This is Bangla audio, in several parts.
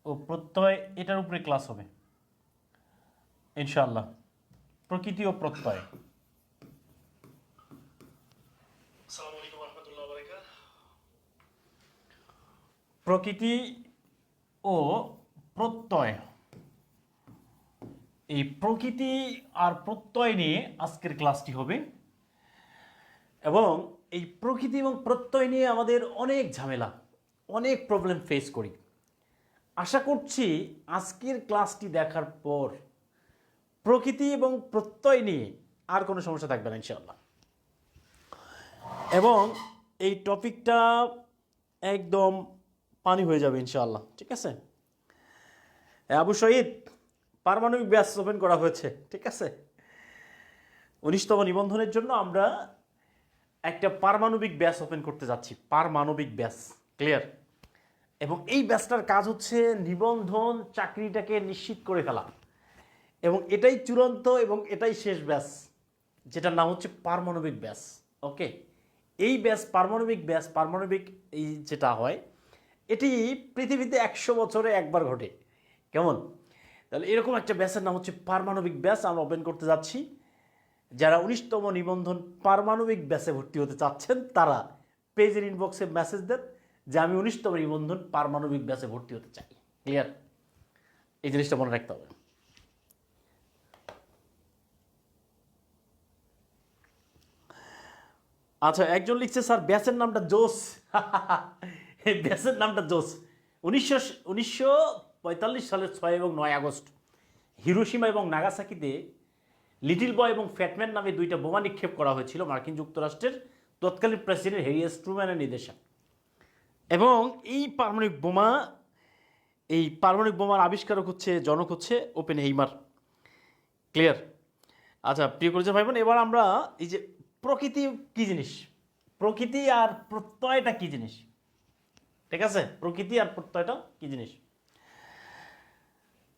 ও প্রত্যয় এটার উপরে ক্লাস হবে ইনশাআল্লাহ। প্রকৃতি ও প্রত্যয়। আসসালামু আলাইকুম ওয়া রাহমাতুল্লাহি ওয়া বারাকাতুহু। প্রকৃতি ও প্রত্যয়, এই প্রকৃতি আর প্রত্যয় নিয়ে আজকের ক্লাসটি হবে। এবং এই প্রকৃতি এবং প্রত্যয় নিয়ে আমাদের অনেক ঝামেলা, অনেক প্রবলেম ফেস করি। আশা করছি আজকের ক্লাসটি দেখার পর প্রকৃতি এবং প্রত্যয় নিয়ে আর কোনো সমস্যা থাকবে না ইনশাআল্লাহ। এবং এই টপিকটা একদম পানি হয়ে যাবে ইনশাআল্লাহ, ঠিক আছে? আবু শহীদ, পারমাণবিক ব্যাস ওপেন করা হয়েছে, ঠিক আছে? 19তম নিবন্ধনের জন্য আমরা একটা পারমাণবিক ব্যাস ওপেন করতে যাচ্ছি, পারমাণবিক ব্যাস, ক্লিয়ার? এবং এই ব্যাসটার কাজ হচ্ছে নিবন্ধন চাকরিটাকে নিশ্চিত করে ফেলা। এবং এটাই চূড়ান্ত এবং এটাই শেষ ব্যাস, যেটার নাম হচ্ছে পারমাণবিক ব্যাস। ওকে, এই ব্যাস পারমাণবিক এই যেটা হয়, এটি পৃথিবীতে 100 বছরে একবার ঘটে। কেমন? তাহলে এরকম একটা ব্যাসের নাম হচ্ছে পারমাণবিক ব্যাস আমরা ওপেন করতে যাচ্ছি। যারা 19তম নিবন্ধন পারমাণবিক ব্যাসে ভর্তি হতে চাচ্ছেন তারা পেজের ইনবক্সে মেসেজ দেন যে আমি 19তম নিবন্ধন পারমাণবিক ব্যাসে ভর্তি হতে চাই। ক্লিয়ার? এই জিনিসটা মনে রাখতে হবে। আচ্ছা, একজন লিখছে স্যার ব্যাসের নামটা জোস। এই ব্যাসের নামটা জোস। 1945 সালের 6 এবং 9 আগস্ট হিরোশিমা এবং নাগাসাকিতে লিটিল বয় এবং ফ্যাটম্যান নামে দুইটা বোমা নিক্ষেপ করা হয়েছিল মার্কিন যুক্তরাষ্ট্রের তৎকালীন প্রেসিডেন্ট হ্যারি এস ট্রুম্যানের নির্দেশে। এবং এই পারমাণবিক বোমার আবিষ্কারক হচ্ছে, জনক হচ্ছে ওপেনহেইমার। ক্লিয়ার? আচ্ছা প্রিয় কলেজের ভাই বোন, এবার আমরা এই যে প্রকৃতি কি জিনিস, প্রকৃতি আর প্রত্যয়টা কি জিনিস, ঠিক আছে? প্রকৃতি আর প্রত্যয়টা কি জিনিস?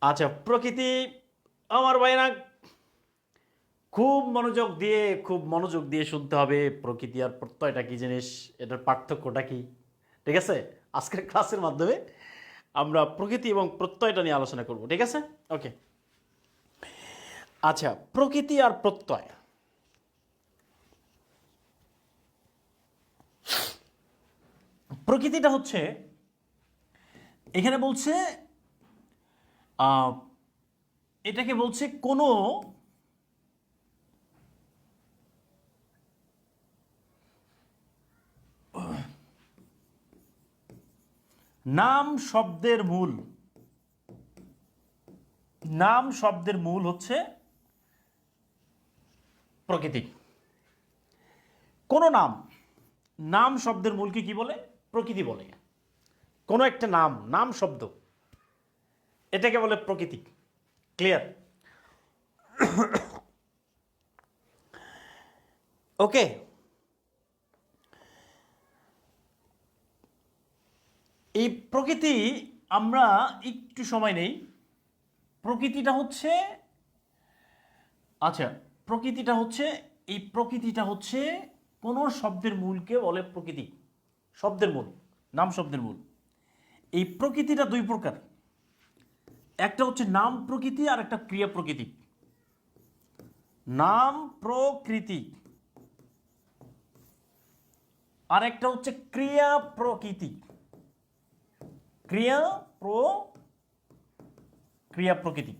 আচ্ছা, প্রকৃতি আমার ভাইরা খুব মনোযোগ দিয়ে শুনতে হবে। প্রকৃতি আর প্রত্যয়টা কি জিনিস, এটার পার্থক্যটা কি, ঠিক আছে? আজকের ক্লাসের মাধ্যমে আমরা প্রকৃতি এবং প্রত্যয়টা নিয়ে আলোচনা করব, ঠিক আছে? ওকে, আচ্ছা, প্রকৃতি আর প্রত্যয়। প্রকৃতিটা হচ্ছে, এখানে বলছে এটাকে বলছে কোনো নাম শব্দের মূল হচ্ছে প্রকৃতি। কোনো নাম শব্দের মূলকে কি বলে? প্রকৃতি বলে। কোনো একটা নাম শব্দ, এটাকে বলে প্রকৃতি। ক্লিয়ার? ওকে, এই প্রকৃতি আমরা একটু সময় নেই। প্রকৃতিটা হচ্ছে, আচ্ছা, এই প্রকৃতিটা হচ্ছে কোনো শব্দের মূলকে বলে প্রকৃতি। শব্দের মূল, নাম শব্দের মূল। এই প্রকৃতিটা দুই প্রকার, একটা হচ্ছে নাম প্রকৃতি আর একটা ক্রিয়া প্রকৃতি। নাম প্রকৃতি আর একটা হচ্ছে ক্রিয়া প্রকৃতি। ক্রিয়া প্রকৃতি।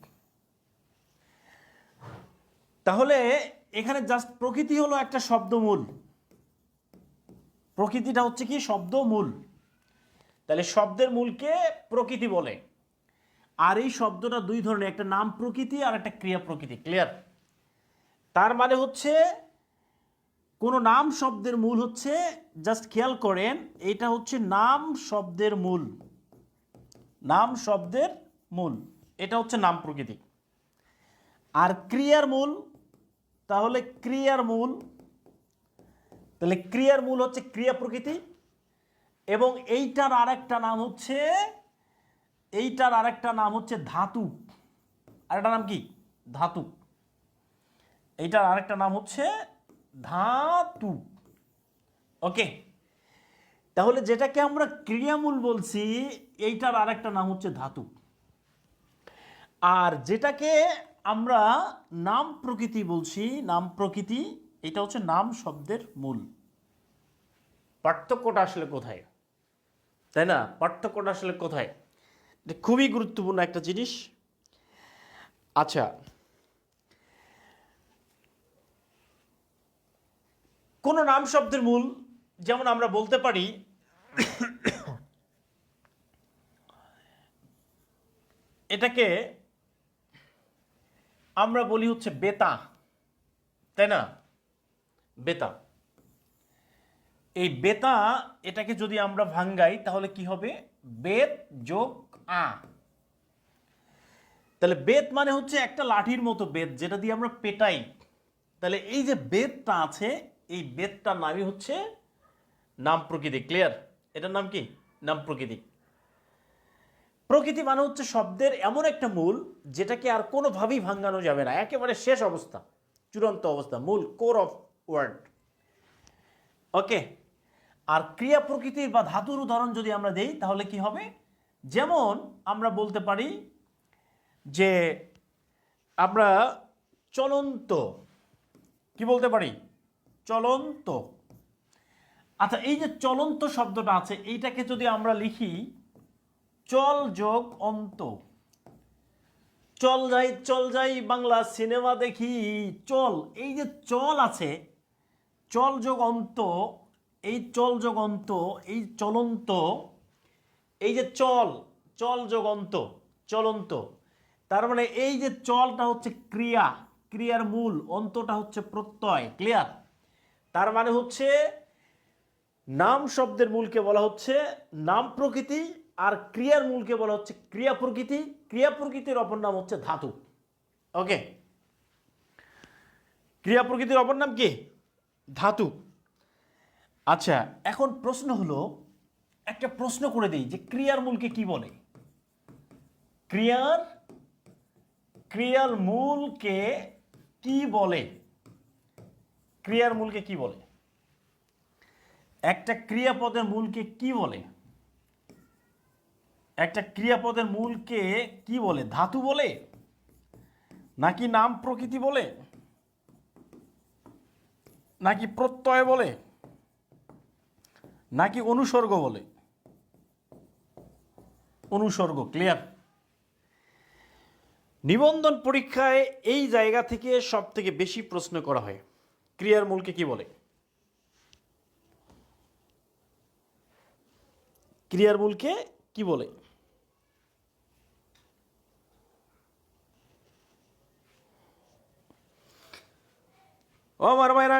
তাহলে এখানে জাস্ট প্রকৃতি হলো একটা শব্দমূল, প্রকৃতিটা হচ্ছে কি শব্দমূল। তাহলে শব্দের মূলকে প্রকৃতি বলে। আর এই শব্দটা দুই ধরনের, একটা নাম প্রকৃতি আর একটা ক্রিয়া প্রকৃতি। ক্লিয়ার? তার মানে হচ্ছে কোনো নাম শব্দের মূল হচ্ছে, জাস্ট খেয়াল করেন, এটা হচ্ছে নাম শব্দের মূল, এটা হচ্ছে নাম প্রকৃতি। আর ক্রিয়ার মূল, তাহলে ক্রিয়ার মূল হচ্ছে ক্রিয়া প্রকৃতি। এবং এইটার আরেকটা নাম হচ্ছে ধাতু। আরেকটা নাম কি? ধাতু। এইটার আরেকটা নাম হচ্ছে ধাতু। ওকে, তাহলে যেটাকে আমরা ক্রিয়ামূল বলছি এইটার আরেকটা নাম হচ্ছে ধাতু, আর যেটাকে আমরা নাম প্রকৃতি বলছি, নাম প্রকৃতি, এটা হচ্ছে নাম শব্দের মূল। পার্থক্যটা আসলে কোথায়, তাই না? পার্থক্যটা আসলে কোথায়? এটা খুবই গুরুত্বপূর্ণ একটা জিনিস। আচ্ছা, কোন নাম শব্দের মূল, যেমন আমরা বলতে পারি এটাকে আমরা বলি হচ্ছে বেতা, তাই না? বেতা, এই বেতা, এটাকে যদি আমরা ভাঙ্গাই তাহলে কি হবে? বেত যোগ আ। তাহলে বেত মানে হচ্ছে একটা লাঠির মতো বেত, যেটা দিয়ে আমরা পেটাই। তাহলে এই যে বেতটা আছে, এই বেতটার নামই হচ্ছে নাম প্রকৃতি। ক্লিয়ার? এটার নাম কি? নাম প্রকৃতি। প্রকৃতি মানে হচ্ছে শব্দের এমন একটা মূল যেটাকে আর কোনোভাবেই ভাঙানো যাবে না, একেবারে শেষ অবস্থা, চূড়ান্ত অবস্থা, মূল, কোর অফ ওয়ার্ড। ওকে। আর ক্রিয়া প্রকৃতির বা ধাতুর উদাহরণ যদি আমরা দেই তাহলে কি হবে? যেমন আমরা বলতে পারি যে আমরা চলন্ত, কি বলতে পারি? চলন্ত। আচ্ছা, এই যে চলন্ত শব্দটা আছে, এইটাকে যদি আমরা লিখি চল যোগ অন্ত, চল যাই বাংলা সিনেমা দেখি, চল, এই যে চল আছে, চল যোগ অন্ত, এই চল যোগ অন্ত, এই চলন্ত, এই যে চল, চল যোগ অন্ত, চলন্ত, তার মানে এই যে চলটা হচ্ছে ক্রিয়া, ক্রিয়ার মূল, অন্তটা হচ্ছে প্রত্যয়। ক্লিয়ার? তার মানে হচ্ছে নাম শব্দের মূলকে বলা হচ্ছে নাম প্রকৃতি, আর ক্রিয়ার মূলকে বলা হচ্ছে ক্রিয়া প্রকৃতি। ক্রিয়া প্রকৃতির অপর নাম হচ্ছে ধাতু। ওকে, ক্রিয়া প্রকৃতির অপর নাম কি? ধাতু। আচ্ছা, এখন প্রশ্ন হলো, একটা প্রশ্ন করে দিই যে ক্রিয়ার মূলকে কি বলে? ক্রিয়ার মূলকে কি বলে? ক্রিয়ার মূলকে কি বলে? একটা ক্রিয়াপদের মূলকে কি বলে? একটা ক্রিয়াপদের মূলকে কি বলে? ধাতু বলে, নাকি নাম প্রকৃতি বলে, নাকি প্রত্যয় বলে, নাকি অনুসর্গ বলে? অনুসর্গ। ক্লিয়ার? নিবন্ধন পরীক্ষায় এই জায়গা থেকে সব থেকে বেশি প্রশ্ন করা হয়, ক্রিয়ার মূলকে কি বলে? ক্রিয়ার মূলকে কি বলে? ও আমার ভাইরা,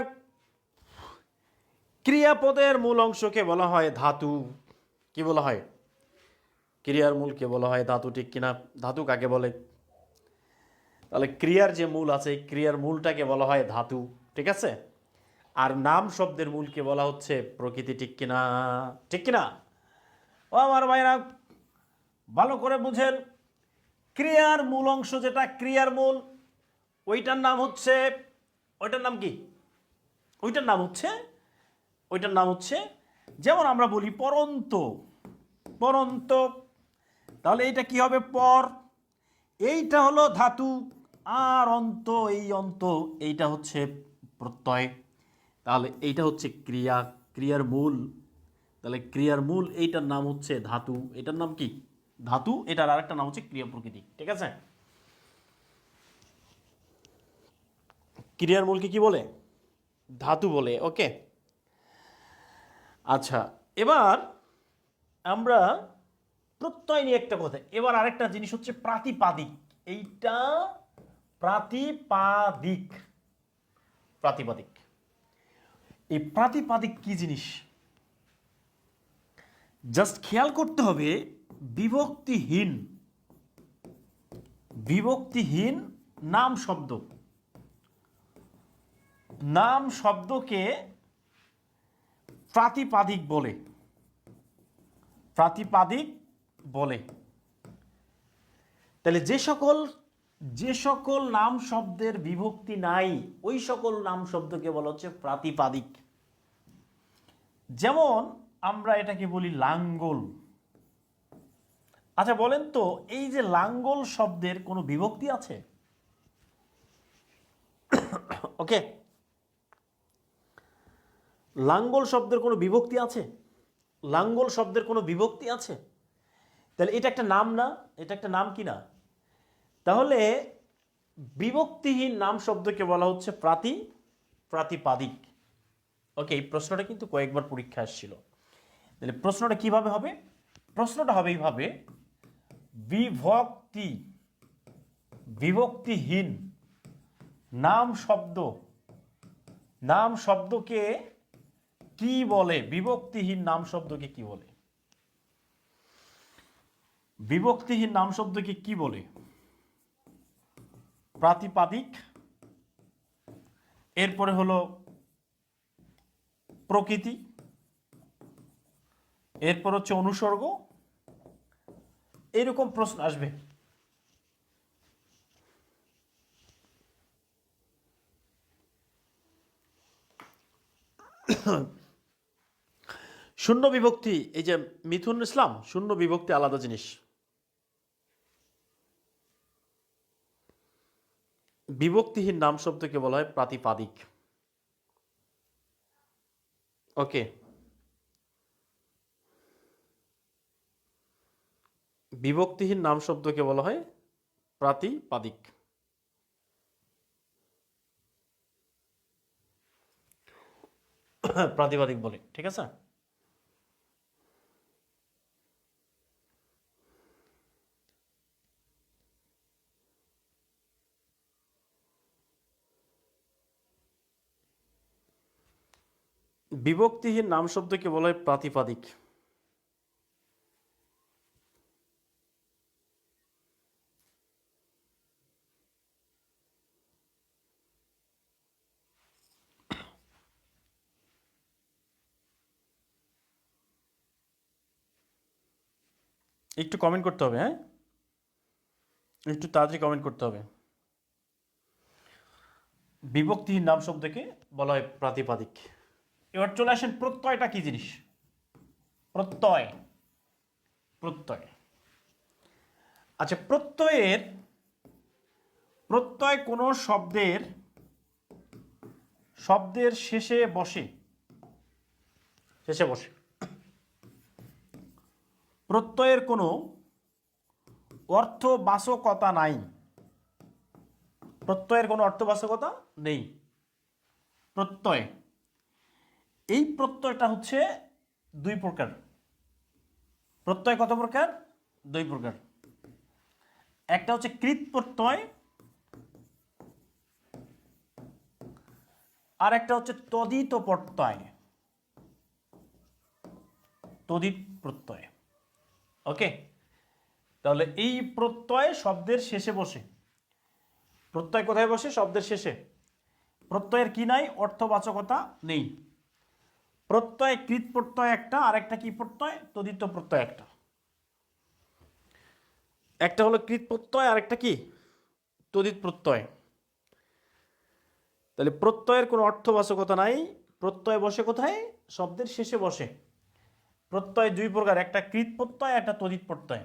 ক্রিয়াপদের মূল অংশকে বলা হয় ধাতু। কি বলা হয়? ক্রিয়ার মূলকে বলা হয় ধাতু, ঠিক কিনা? ধাতু কাকে বলে? তাহলে ক্রিয়ার যে মূল আছে, ক্রিয়ার মূলটাকে বলা হয় ধাতু, ঠিক আছে? আর নাম শব্দের মূলকে বলা হচ্ছে প্রকৃতি, ঠিক কিনা? ঠিক কিনা? ও আমার ভাইরা, ভালো করে বুঝেন, ক্রিয়ার মূল অংশ যেটা, ক্রিয়ার মূল, ওইটার নাম হচ্ছে, ওইটার নাম কি? ওইটার নাম হচ্ছে যেমন আমরা বলি পরন্ত, পরন্ত। তাহলে এইটা কি হবে? পর। এইটা হলো ধাতু, আর অন্ত, এই অন্ত, এইটা হচ্ছে প্রত্যয়। তাহলে এইটা হচ্ছে ক্রিয়া, ক্রিয়ার মূল। তাহলে ক্রিয়ার মূল, এইটার নাম হচ্ছে ধাতু। এটার নাম কি? ধাতু। এটার আরেকটা নাম হচ্ছে ক্রিয়া প্রকৃতি। ঠিক আছে? ক্রিয়ার মূলকে কি বলে? ধাতু বলে। ওকে। আচ্ছা, এবার আমরা প্রত্যয় নিয়ে একটা কথা। এবার আরেকটা জিনিস হচ্ছে প্রাতিপাদিক। এইটা প্রাতিপাদিক, প্রাতিপাদিক। এই প্রাতিপাদিক কি জিনিস জাস্ট খেয়াল করতে হবে। বিভক্তিহীন, বিভক্তিহীন নাম শব্দ, নাম শব্দকে প্রাতিপাদিক বলে, প্রাতিপাদিক বলে। তাহলে যে সকল নাম শব্দের বিভক্তি নাই, ওই সকল নাম শব্দকে বলা হচ্ছে প্রাতিপাদিক। যেমন আমরা এটাকে বলি লাঙ্গল। আচ্ছা বলেন তো, এই যে লাঙ্গল শব্দের কোনো বিভক্তি আছে? ওকে, লাঙ্গল শব্দের কোনো বিভক্তি আছে? লাঙ্গল শব্দের কোনো বিভক্তি আছে? তাহলে এটা একটা নাম না? এটা একটা নাম কি না? তাহলে বিভক্তিহীন নাম শব্দকে বলা হচ্ছে প্রাতিপাদিক। ওকে, এই প্রশ্নটা কিন্তু কয়েকবার পরীক্ষা আসছিল। তাহলে প্রশ্নটা কিভাবে হবে? প্রশ্নটা হবে এইভাবে, বিভক্তিহীন নাম শব্দকে কি বলে? বিভক্তিহীন নাম শব্দকে কি বলে? বিভক্তিহীন নাম শব্দকে কি বলে? প্রাতিপাদিক, এরপরে হলো প্রকৃতি, এরপর হচ্ছে অনুসর্গ, এরকম প্রশ্ন আসবে। শূন্য বিভক্তি, এই যে মিথুন ইসলাম, শূন্য বিভক্তি আলাদা জিনিস। বিভক্তিহীন নাম শব্দকে বলা হয় প্রাতিপাদিক। ওকে, বিভক্তিহীন নাম শব্দকে বলা হয় প্রাতিপাদিক। প্রাতিপাদিক বলে, ঠিক আছে। বিভক্তিহীন নাম শব্দকে বলা হয় প্রাতিপাদিক। একটু কমেন্ট করতে হবে, হ্যাঁ, একটু তাড়াতাড়ি কমেন্ট করতে হবে। বিভক্তিহীন নাম শব্দকে বলা হয় প্রাতিপাদিক। এবার চলে আসেন, প্রত্যয়টা কি জিনিস? প্রত্যয়, প্রত্যয়। আচ্ছা, প্রত্যয় কোনো শব্দের শেষে বসে। প্রত্যয়ের কোনো অর্থবাচকতা নাই। প্রত্যয়ের কোনো অর্থবাচকতা নেই। প্রত্যয়, এই প্রত্যয়টা হচ্ছে দুই প্রকার। প্রত্যয় কত প্রকার? দুই প্রকার। একটা হচ্ছে কৃৎ প্রত্যয়, আর একটা হচ্ছে তদিত প্রত্যয়। তদিত প্রত্যয়। ওকে, তাহলে এই প্রত্যয় শব্দের শেষে বসে। প্রত্যয় কোথায় বসে? শব্দের শেষে। প্রত্যয়ের কি নাই? অর্থবাচকতা নেই। প্রত্যয় কৃৎ প্রত্যয় একটা, আর একটা কি প্রত্যয়? তদিত প্রত্যয় একটা। একটা হলো কৃৎ প্রত্যয়, আর একটা কি? তদিত প্রত্যয়। তাহলে প্রত্যয়ের কোনো অর্থবাচকতা নাই। প্রত্যয় বসে কোথায়? শব্দের শেষে বসে। প্রত্যয় দুই প্রকার, একটা কৃৎ প্রত্যয়, একটা তদিত প্রত্যয়।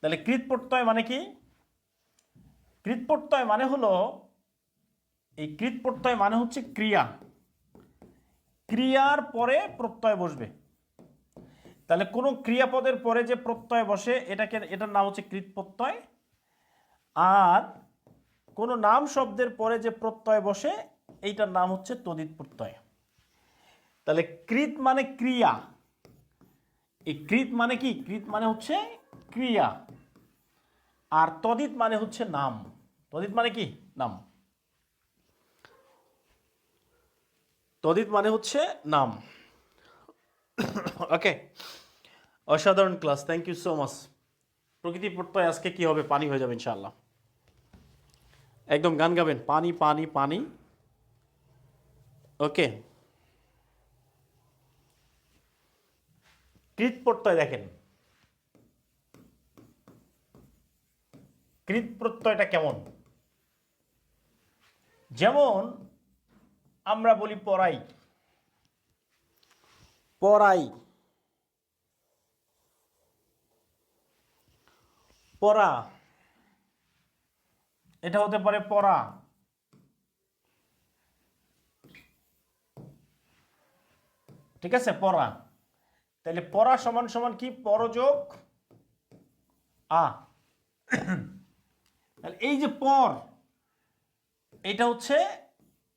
তাহলে কৃৎ প্রত্যয় মানে কি? কৃৎ প্রত্যয় মানে হলো, এই কৃৎ প্রত্যয় মানে হচ্ছে ক্রিয়া, ক্রিয়ার পরে প্রত্যয় বসবে। তাহলে কোনো ক্রিয়াপদের পরে যে প্রত্যয় বসে এটার নাম হচ্ছে কৃৎ প্রত্যয়। আর কোনো নাম শব্দের পরে যে প্রত্যয় বসে এইটার নাম হচ্ছে তদিত প্রত্যয়। তাহলে কৃৎ মানে ক্রিয়া। এই কৃৎ মানে কি? কৃৎ মানে হচ্ছে ক্রিয়া, আর তদিত মানে হচ্ছে নাম। তদিত মানে কি? নাম। তদিত মানে হচ্ছে নাম। ওকে, অসাধারণ class, thank you so much. প্রকৃতি প্রত্যয় আজকে কি হবে? পানি হয়ে যাবে ইনশাআল্লাহ। একদম গান গাবেন, পানি পানি পানি। ওকে, কৃৎ প্রত্যয় দেখেন, কৃৎ প্রত্যয়টা কেমন? যেমন আমরা বলি পড়াই, পড়াই, পড়া, এটা হতে পারে পড়া। ঠিক আছে, পড়া। তাহলে পড়া সমান সমান কি? পরযোগ আ। তাহলে এই যে পর, এটা হচ্ছে,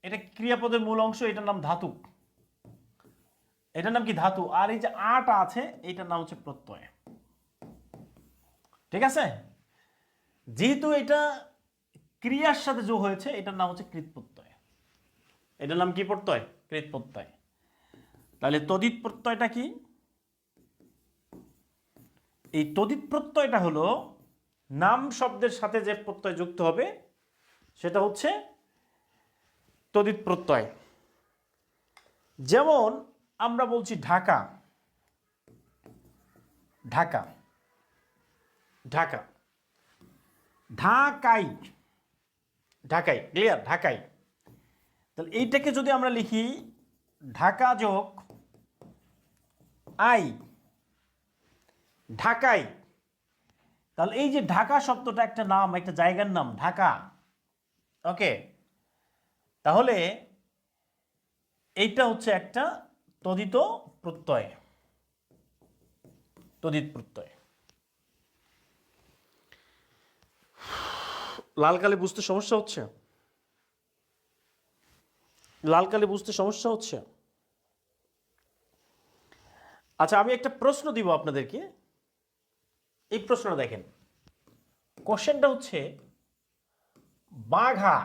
এটা ক্রিয়াপদের মূল অংশ, এটার নাম ধাতু। এটার নাম কি? ধাতু। আর এই যে আটা আছে, এটার নাম হচ্ছে প্রত্যয়। ঠিক আছে, যেহেতু এটা ক্রিয়ার সাথে যোগ হয়েছে, এটার নাম হচ্ছে কৃত প্রত্যয়। এটার নাম কি প্রত্যয়? কৃত প্রত্যয়। তাহলে তদিত প্রত্যয়টা কি? এই তদিত প্রত্যয়টা হলো নাম শব্দের সাথে যে প্রত্যয় যুক্ত হবে সেটা হচ্ছে তদিত প্রত্যয়। যেমন আমরা বলছি ঢাকা, ঢাকা, ঢাকা, ঢাকাই, ঢাকাই, ক্লিয়ার? ঢাকাই। তাহলে এইটাকে যদি আমরা লিখি ঢাকা যোগ আই, ঢাকাই, তাহলে এই যে ঢাকা শব্দটা একটা নাম, একটা জায়গার নাম ঢাকা। ওকে, তাহলে এইটা হচ্ছে একটা তদিত প্রত্যয়, তদিত প্রত্যয়। লাল কালি বুঝতে সমস্যা হচ্ছে? লাল কালি বুঝতে সমস্যা হচ্ছে? আচ্ছা, আমি একটা প্রশ্ন দিব আপনাদেরকে। এই প্রশ্নটা দেখেন, কোশ্চেনটা হচ্ছে বাঘা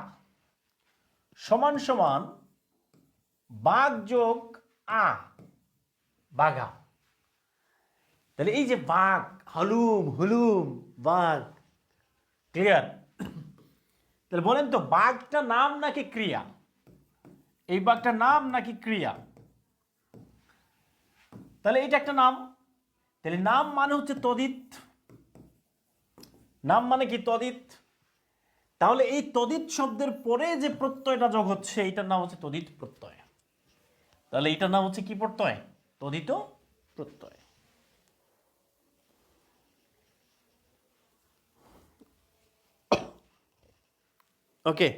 সমান সমান বাঘ যোগ আ, বাঘা। তাহলে এই যে বাঘ, হলুম হুলুম বাঘ, ক্লিয়ার? তাহলে বলেন তো বাঘটা নাম নাকি ক্রিয়া? এই বাঘটা নাম নাকি ক্রিয়া? তাহলে এটা একটা নাম। তাহলে নাম মানে হচ্ছে তদিত, নাম মানে কি? তদিত। তাহলে এই তদিত শব্দের পরে যে প্রত্যয়টা যোগ হচ্ছে এটার নাম হচ্ছে তদিত প্রত্যয়। তাহলে এটার নাম হচ্ছে কি প্রত্যয়? তদিত প্রত্যয়। ওকে,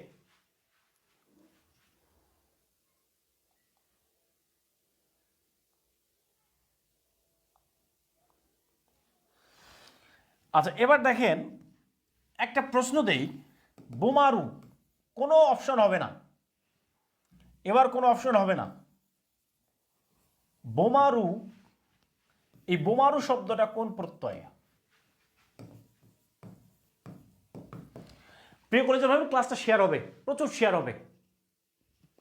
আচ্ছা এবার দেখেন, একটা প্রশ্ন দেই। বোমারু, কোনো অপশন হবে না, এবার কোনো অপশন হবে না। বোমারু, এই বোমারু শব্দটা কোন প্রত্যয়? প্রিয় কলেজের ভাবে ক্লাসটা শেয়ার হবে, প্রচুর শেয়ার হবে,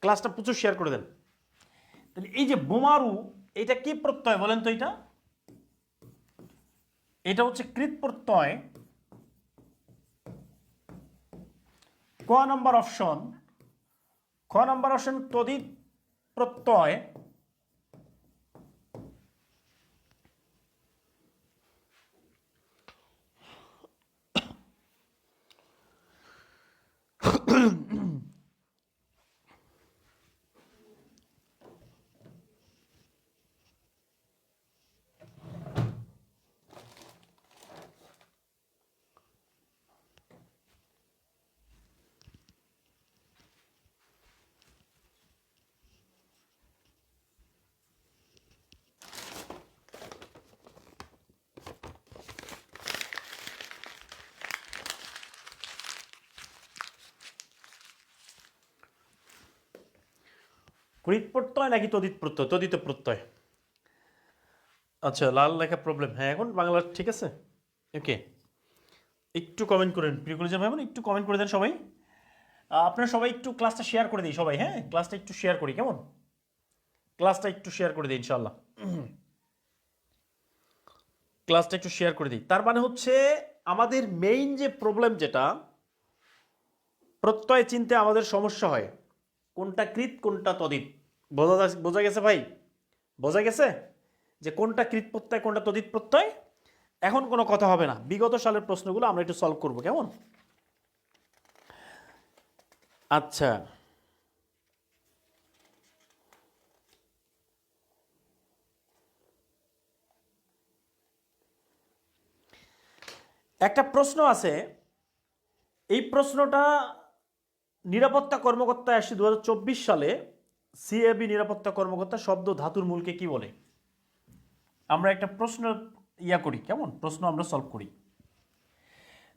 ক্লাসটা প্রচুর শেয়ার করে দেন। তাহলে এই যে বোমারু, এটা কি প্রত্যয় বলেন তো? এটা, এটা হচ্ছে কৃত প্রত্যয়। ক নম্বর অপশন, খ নম্বর অপশন তদিত প্রত্যয়। কৃত প্রত্যয় নাকি তদিত প্রত্যয়? তদিত প্রত্যয়। আচ্ছা, লাল লেখা প্রবলেম। হ্যাঁ, এখন বাংলা ঠিক আছে। ওকে, একটু কমেন্ট করেন প্রিয় কলেজের ভাই বোন, একটু কমেন্ট করে দেন সবাই। আপনারা সবাই একটু ক্লাসটা শেয়ার করে দিই সবাই। হ্যাঁ, ক্লাসটা একটু শেয়ার করি, কেমন? ক্লাসটা একটু শেয়ার করে দিই ইনশাল্লাহ, ক্লাসটা একটু শেয়ার করে দিই। তার মানে হচ্ছে আমাদের মেইন যে প্রবলেম, যেটা প্রত্যয় চিনতে আমাদের সমস্যা হয়, কোনটা কৃত কোনটা তদিত। বোঝা গেছে ভাই? বোঝা গেছে যে কোনটা কৃত প্রত্যয় কোনটা তদিত প্রত্যয়? এখন কোনো কথা হবে না, বিগত সালের প্রশ্নগুলো আমরা একটু সলভ করব, কেমন? আচ্ছা, একটা প্রশ্ন আছে, এই প্রশ্নটা নিরাপত্তা কর্মকর্তায় আসছে 2024 সালে। সিএবি নিরাপত্তা কর্মকর্তা শব্দ ধাতুর মূলকে কি বলে? আমরা একটা প্রশ্ন করি, কেমন প্রশ্ন আমরা সলভ করি।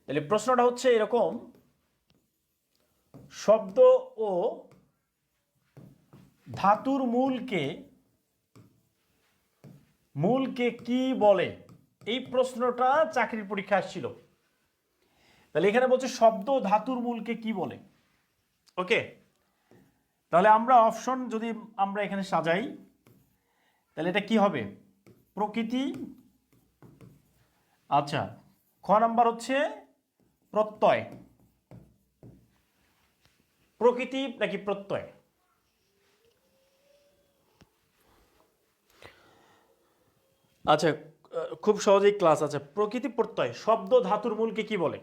তাহলে প্রশ্নটা হচ্ছে এরকম, শব্দ ও ধাতুর মূলকে কি বলে? এই প্রশ্নটা চাকরির পরীক্ষা আসছিল। তাহলে এখানে বলছে শব্দ ধাতুর মূলকে কি বলে। ওকে, তাহলে আমরা অপশন যদি আমরা এখানে সাজাই, তাহলে এটা কি হবে? প্রকৃতি। আচ্ছা, খ নাম্বার হচ্ছে প্রত্যয়। প্রকৃতি নাকি প্রত্যয়? আচ্ছা, খুব সহজেই ক্লাস আছে। প্রকৃতি প্রত্যয়, শব্দ ধাতুর মূলকে কি বলে?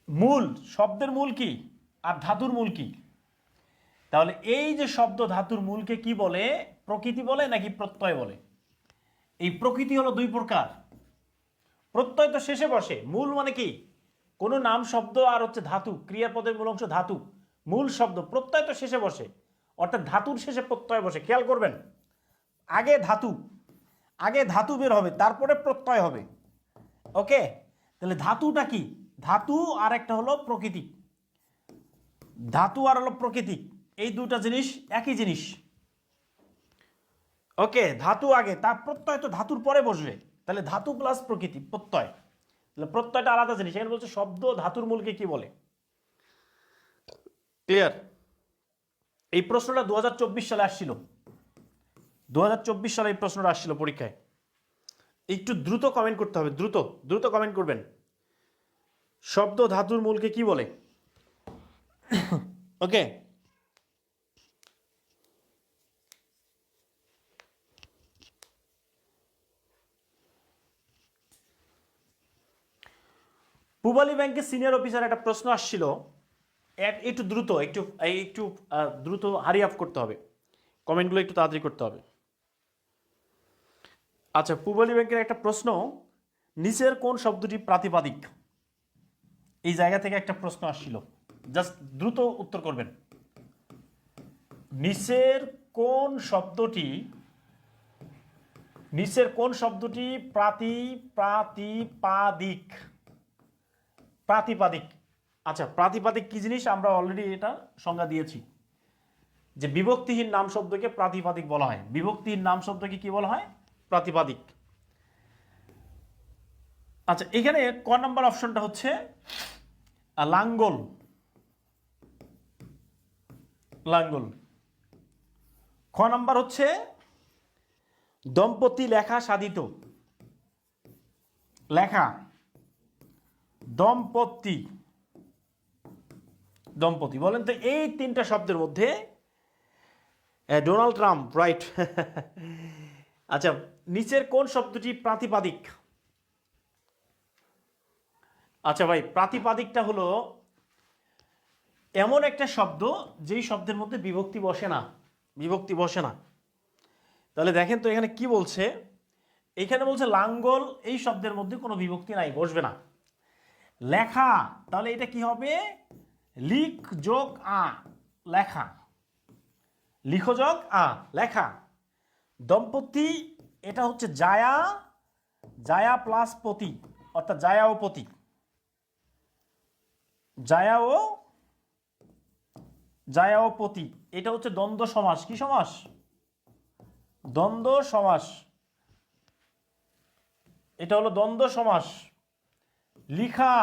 মূল, শব্দের মূল কি আর ধাতুর মূল কি? তাহলে এই যে শব্দ ধাতুর মূলকে কি বলে, প্রকৃতি বলে নাকি প্রত্যয় বলে? এই প্রকৃতি হলো দুই প্রকার, প্রত্যয় তো শেষে বসে। মূল মানে কি? কোনো নাম শব্দ আর হচ্ছে ধাতু, ক্রিয়াপদের মূল অংশ ধাতু, মূল শব্দ। প্রত্যয় তো শেষে বসে, অর্থাৎ ধাতুর শেষে প্রত্যয় বসে। খেয়াল করবেন, আগে ধাতু বের হবে, তারপরে প্রত্যয় হবে। ওকে, তাহলে ধাতুটা কি? ধাতু আর একটা হলো প্রকৃতি। ধাতু আর হলো প্রকৃতি, এই দুটা জিনিস একই জিনিস। ওকে, ধাতু আগে, তার প্রত্যয় তো ধাতুর পরে বসবে। তাহলে ধাতু প্লাস প্রকৃতি প্রত্যয়, তাহলে প্রত্যয়টা আলাদা জিনিস। এখানে বলছে শব্দ ধাতুর মূলকে কি বলে। ক্লিয়ার? এই প্রশ্নটা 2024 সালে আসছিল। 2024 সালে এই প্রশ্নটা আসছিল পরীক্ষায়। একটু দ্রুত কমেন্ট করতে হবে, দ্রুত দ্রুত কমেন্ট করবেন। শব্দ ধাতুর মূলকে কি বলে? ওকে, পূবালী ব্যাংকের সিনিয়র অফিসার একটা প্রশ্ন আসছিল, একটু দ্রুত একটু দ্রুত হারি আপ করতে হবে, কমেন্টগুলো একটু তাড়াতাড়ি করতে হবে। আচ্ছা, পূবালী ব্যাংকের একটা প্রশ্ন, নিচের কোন শব্দটি প্রাতিপাদিক? এই জায়গা থেকে একটা প্রশ্ন আসছিল, জাস্ট দ্রুত উত্তর করবেন। নিচের কোন শব্দটি প্রাতিপাদিক? প্রাতিপাদিক। আচ্ছা, প্রাতিপাদিক কি জিনিস আমরা অলরেডি এটা সংজ্ঞা দিয়েছি, যে বিভক্তিহীন নাম শব্দকে প্রাতিপাদিক বলা হয়। বিভক্তিহীন নাম শব্দকে কি বলা হয়? প্রাতিপাদিক। আচ্ছা, এখানে ক নাম্বার অপশনটা হচ্ছে লাঙ্গল। খ নাম্বার হচ্ছে দম্পতি লেখা সাধিত। দম্পতি বলেন তো এই তিনটা শব্দের মধ্যে ডোনাল্ড ট্রাম্প রাইট। আচ্ছা, নিচের কোন শব্দটি প্রাতিপাদিক? আচ্ছা ভাই, প্রাতিপাদিকটা হলো এমন একটা শব্দ যেই শব্দের মধ্যে বিভক্তি বসে না। তাহলে দেখেন তো এখানে কি বলছে, এখানে বলছে লাঙ্গল, এই শব্দের মধ্যে কোনো বিভক্তি নাই, বসবে না। লেখা, তাহলে এটা কি হবে? লিখ যোগ আ, লেখা। লিখো যোগ আ, লেখা। দম্পতি, এটা হচ্ছে জায়া প্লাস পতি, অর্থাৎ জায়া ও পতি। জায়া ও পতি, এটা হচ্ছে দ্বন্দ্ব সমাস। কি সমাস? দ্বন্দ্ব সমাস। এটা হলো দ্বন্দ্ব সমাস। লিখা,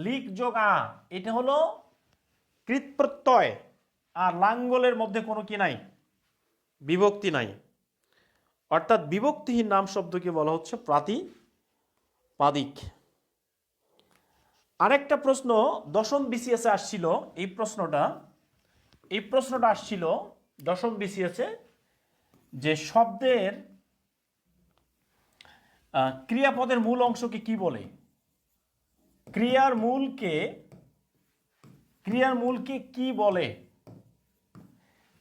লিখ যোগ আ, এটা হলো কৃৎপ্রত্যয়। আর লাঙ্গলের মধ্যে কোনো কি নাই? বিভক্তি নাই। অর্থাৎ বিভক্তিহীন নাম শব্দকে বলা হচ্ছে প্রাতিপাদিক। আরেকটা প্রশ্ন 10ম বিসিএস এ আসছিল, এই প্রশ্নটা আসছিল 10ম বিসিএস এ, যে শব্দের ক্রিয়াপদের মূল অংশকে কি বলে? ক্রিয়ার মূলকে কি বলে?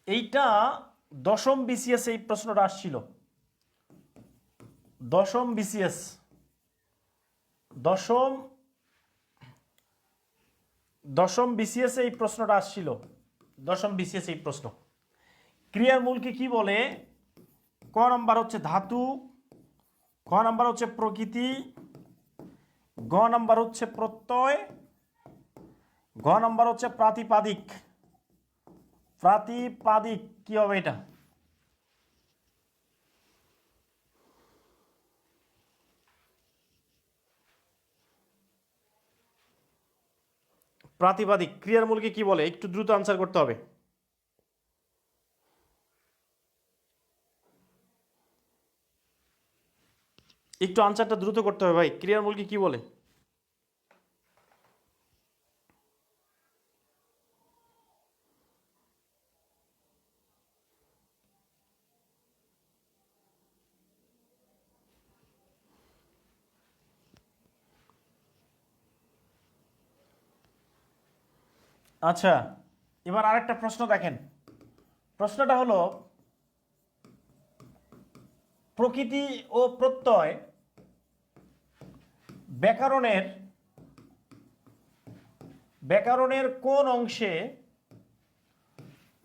এইটা 10ম বিসিএস এই প্রশ্নটা আসছিল। দশম বিসিএস, দশম বিসিএস এই প্রশ্নটা আসছিল। দশম বিসিএস এই প্রশ্ন, ক্রিয়ার মূলকে কি বলে? ক নাম্বার হচ্ছে ধাতু, খ নাম্বার হচ্ছে প্রকৃতি, গ নাম্বার হচ্ছে প্রত্যয়, ঘ নাম্বার হচ্ছে প্রাতিপাদিক। প্রাতিপাদিক কি হবে এটা? প্রাতিপাদিক ক্রিয়ার মূলকে কি বলে? একটু দ্রুত আনসার করতে হবে। একটু আনসারটা দ্রুত করতে হবে ভাই। ক্রিয়ার মূলকে কি বলে? আচ্ছা, এবার আরেকটা প্রশ্ন দেখেন। প্রশ্নটা হলো প্রকৃতি ও প্রত্যয় ব্যাকরণের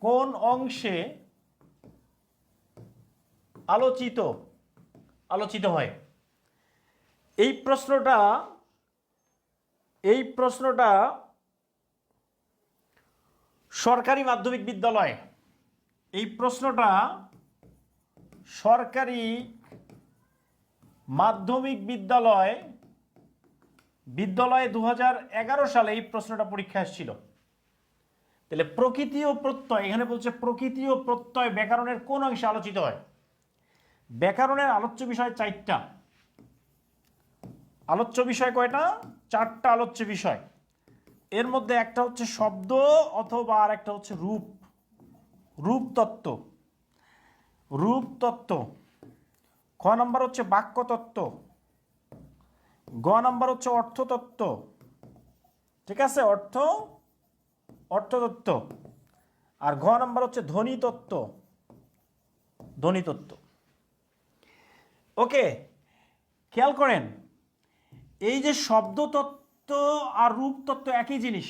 কোন অংশে আলোচিত হয়? এই প্রশ্নটা সরকারি মাধ্যমিক বিদ্যালয়, এই প্রশ্নটা সরকারি মাধ্যমিক বিদ্যালয় 2011 সালে এই প্রশ্নটা পরীক্ষা আসছিল। তাহলে প্রকৃতি ও প্রত্যয়, এখানে বলছে প্রকৃতি ও প্রত্যয় ব্যাকরণের কোন অংশে আলোচিত হয়? ব্যাকরণের আলোচ্য বিষয় 4টা। আলোচ্য বিষয় কয়টা? 4টা আলোচ্য বিষয়। এর মধ্যে একটা হচ্ছে শব্দ অথবা আর একটা হচ্ছে রূপতত্ত্ব। খ নাম্বার হচ্ছে বাক্যতত্ত্ব, গ নাম্বার হচ্ছে অর্থতত্ত্ব। ঠিক আছে, অর্থতত্ত্ব। আর ঘ নাম্বার হচ্ছে ধ্বনিতত্ত্ব। ওকে, খেয়াল করেন, এই যে শব্দতত্ত্ব আর রূপতত্ত্ব একই জিনিস।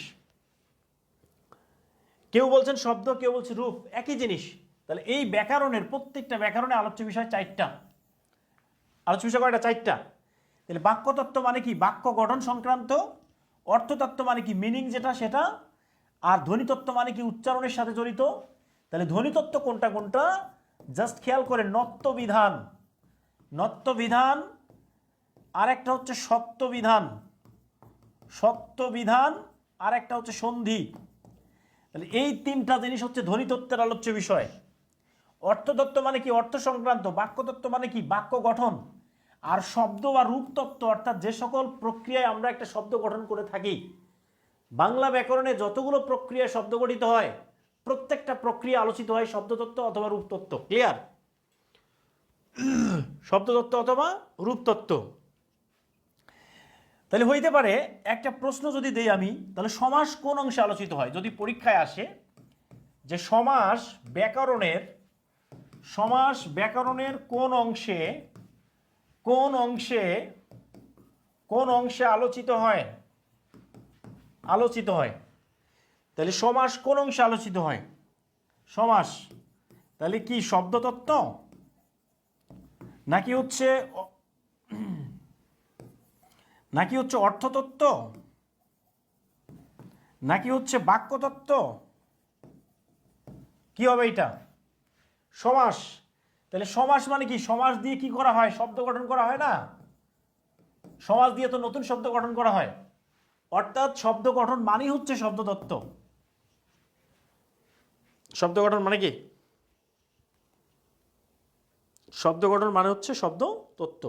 কেউ বলছেন শব্দ, কেউ বলছে রূপ, একই জিনিস। তাহলে এই প্রত্যেকটা ব্যাকরণে আলোচ্য বিষয় 4টা। আলোচ্য বিষয় কয়টা? 4টা। তাহলে বাক্যতত্ত্ব মানে কি? বাক্য গঠন সংক্রান্ত। অর্থতত্ত্ব মানে কি? মিনিং যেটা সেটা। আর ধ্বনিতত্ত্ব মানে কি? উচ্চারণের সাথে জড়িত। তাহলে ধ্বনিতত্ত্ব কোনটা? জাস্ট খেয়াল করে, নত্যবিধান, আর একটা হচ্ছে সত্যবিধান, আর একটা হচ্ছে সন্ধি। তাহলে এই 3টা জিনিস হচ্ছে ধ্বনিতত্ত্বের আলোচ্য বিষয়। অর্থতত্ত্ব মানে কি? অর্থ সংক্রান্ত। বাক্যতত্ত্ব মানে কি? বাক্য গঠন। আর শব্দ বা রূপতত্ত্ব অর্থাৎ যে সকল প্রক্রিয়ায় আমরা একটা শব্দ গঠন করে থাকি। বাংলা ব্যাকরণে যতগুলো প্রক্রিয়ায় শব্দ গঠিত হয়, প্রত্যেকটা প্রক্রিয়া আলোচিত হয় শব্দতত্ত্ব অথবা রূপতত্ত্ব। ক্লিয়ার? শব্দতত্ত্ব অথবা রূপতত্ত্ব। তাহলে হইতে পারে একটা প্রশ্ন যদি দেই আমি, তাহলে সমাস কোন অংশে আলোচিত হয়? যদি পরীক্ষায় আসে যে সমাস ব্যাকরণের কোন অংশে আলোচিত হয়, তাহলে সমাস কোন অংশে আলোচিত হয়? সমাস তাহলে কি শব্দতত্ত্ব, নাকি হচ্ছে অর্থতত্ত্ব, নাকি হচ্ছে বাক্যতত্ত্ব? কি হবে এটা? সমাস। তাহলে সমাস মানে কি? সমাস দিয়ে কি করা হয়? শব্দ গঠন করা হয় না? সমাস দিয়ে তো নতুন শব্দ গঠন করা হয়। অর্থাৎ শব্দ গঠন মানেই হচ্ছে শব্দতত্ত্ব। শব্দ গঠন মানে কি? শব্দ গঠন মানে হচ্ছে শব্দতত্ত্ব।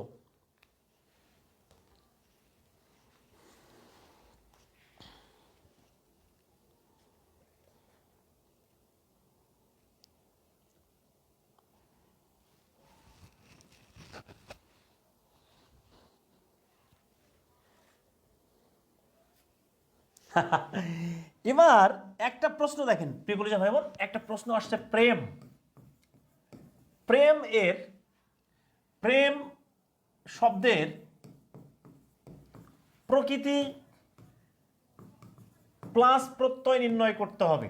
এবার একটা প্রশ্ন দেখেন প্রিয় কলিজা ভাই বোন, একটা প্রশ্ন আসছে প্রেম শব্দের প্রকৃতি প্লাস প্রত্যয় নির্ণয় করতে হবে।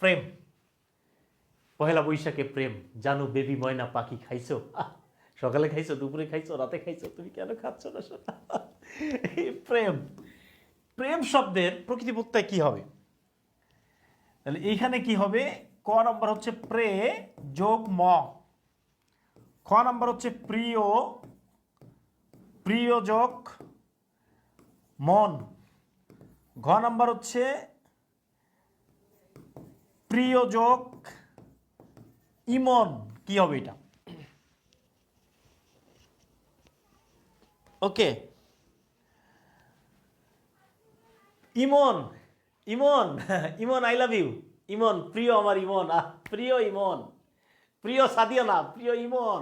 প্রেম, পহেলা বৈশাখে প্রেম, জানো বেবি ময়না পাখি খাইছো? সকালে খাইছো, দুপুরে খাইছো, রাতে খাইছো, তুমি কেন খাচ্ছ না সেটা? প্রেম, প্রেম শব্দের প্রকৃতি প্রত্যয় কি হবে? তাহলে এইখানে কি হবে? ক নম্বর হচ্ছে প্রে যোগ ম, খ নম্বর হচ্ছে প্রিয়, প্রিয় যোগ মন, ঘ নম্বর হচ্ছে প্রিয় যোগ ইমন। কি হবে এটা? ওকে, ইমন, ইমন, ইমন আই লাভ ইউ, ইমন প্রিয় আমার ইমন, প্রিয় ইমন, প্রিয় সাদিয়া না, প্রিয় ইমন।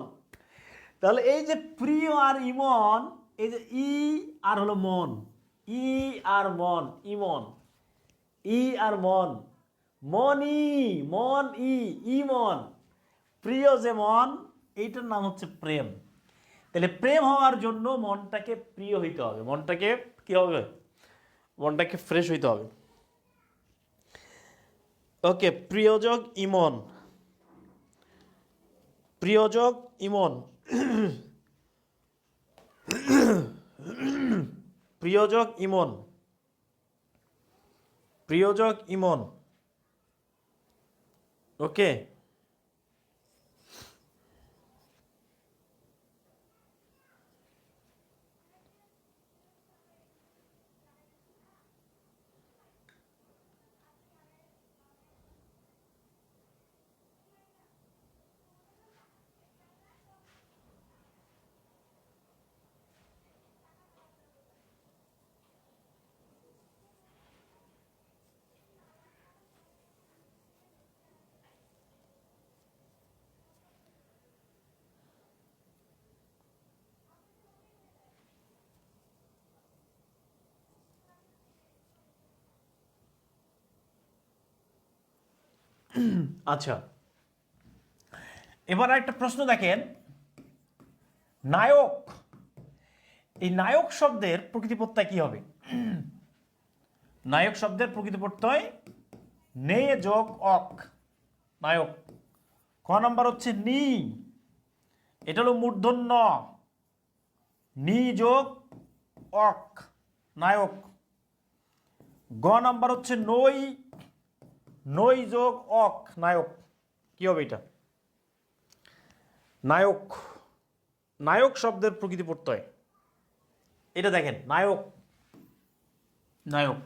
তাহলে এই যে প্রিয় আর ইমন, এই যে ই আর হলো মন, ই আর মন, ইমন, ই আর মন, মন ই, ইমন, প্রিয় যে মন, এইটার নাম হচ্ছে প্রেম। তাহলে প্রেম হওয়ার জন্য মনটাকে প্রিয় হইতে হবে, মনটাকে কি হবে? মনটাকে ফ্রেশ হইতে হবে। ওকে, প্রিয়যোগ ইমন, প্রিয়যোগ ইমন, প্রিয়যোগ ইমন, প্রিয়যোগ ইমন। ওকে, আচ্ছা, এবার একটা প্রশ্ন দেখেন, নায়ক, এই নায়ক শব্দের প্রকৃতি প্রত্যয় কি হবে? নায়ক শব্দের প্রকৃতি প্রত্যয় নে যোগ অক, নায়ক। ক নাম্বার হচ্ছে নি, এটা হলো মূর্ধন্য, নি যোগ অক, নায়ক। গ নাম্বার হচ্ছে নই, নই যোগ অক, নায়ক। কি হবে এটা? নায়ক, নায়ক শব্দের প্রকৃতি প্রত্যয় এটা দেখেন, নায়ক, নায়ক।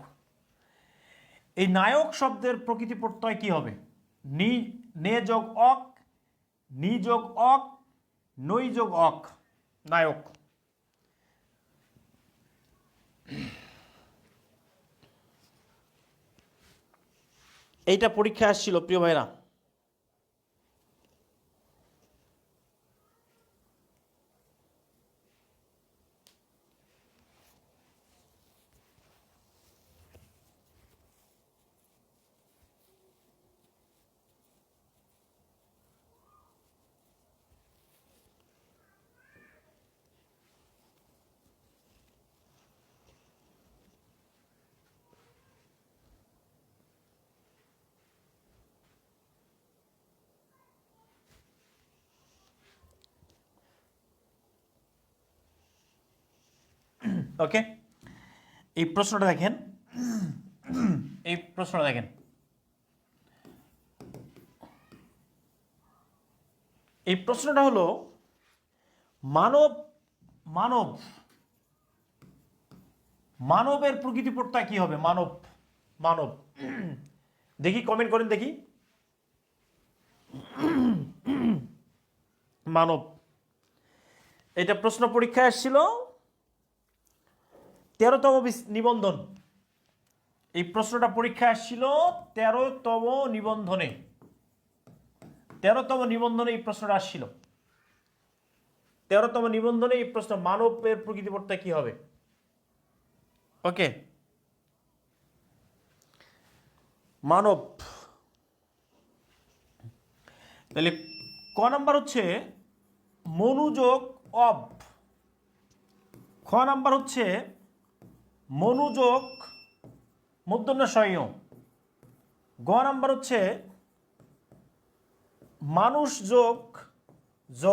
এই নায়ক শব্দের প্রকৃতি প্রত্যয় কি হবে? নি, নে যোগ অক, নি যোগ অক, নই যোগ অক, নায়ক। এইটা পরীক্ষা আসছিল প্রিয় ভাইরা। ওকে, এই প্রশ্নটা দেখেন, এই প্রশ্নটা দেখেন, এই প্রশ্নটা হলো মানব, মানব, মানবের প্রকৃতি প্রত্যয় কি হবে? মানব, মানব, দেখি কমেন্ট করেন দেখি। মানব, এটা প্রশ্ন পরীক্ষায় আসছিল 13তম নিবন্ধন। এই প্রশ্নটা পরীক্ষায় আসছিল 13তম নিবন্ধনে, 13তম নিবন্ধনে এই প্রশ্নটা আসছিল। 13তম নিবন্ধনে এই প্রশ্ন, মানবের প্রকৃতি প্রত্যয় কি হবে? ওকে, মানব। তাহলে ক নাম্বার হচ্ছে মনোযোগ অব, খ নাম্বার হচ্ছে মনোযোগ মূর্ধন্য ষয়। গ নাম্বার হচ্ছে মানুষ যোগ জ।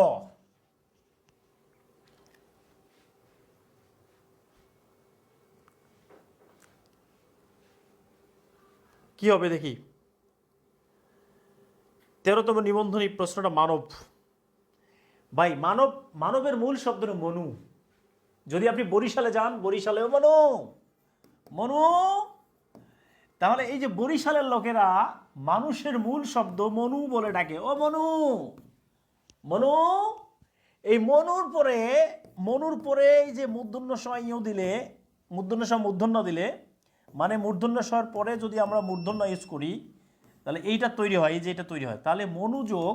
কি হবে দেখি। 13তম নিবন্ধন এই প্রশ্নটা মানব। ভাই মানব, মানবের মূল শব্দ হলো মনু। যদি আপনি বরিশালে যান, বরিশালেও মনু মনু। তাহলে এই যে বরিশালের লোকেরা মানুষের মূল শব্দ মনু বলে ডাকে, ও মনু মনু। এই মনুর পরে এই যে মূর্ধন্য ষ ইউ দিলে, মূর্ধন্য ষ মূর্ধন্য দিলে, মানে মূর্ধন্য স্বর পরে যদি আমরা মূর্ধন্য ইউজ করি তাহলে এইটা তৈরি হয়, এই যে এটা তৈরি হয়, তাহলে মনোযোগ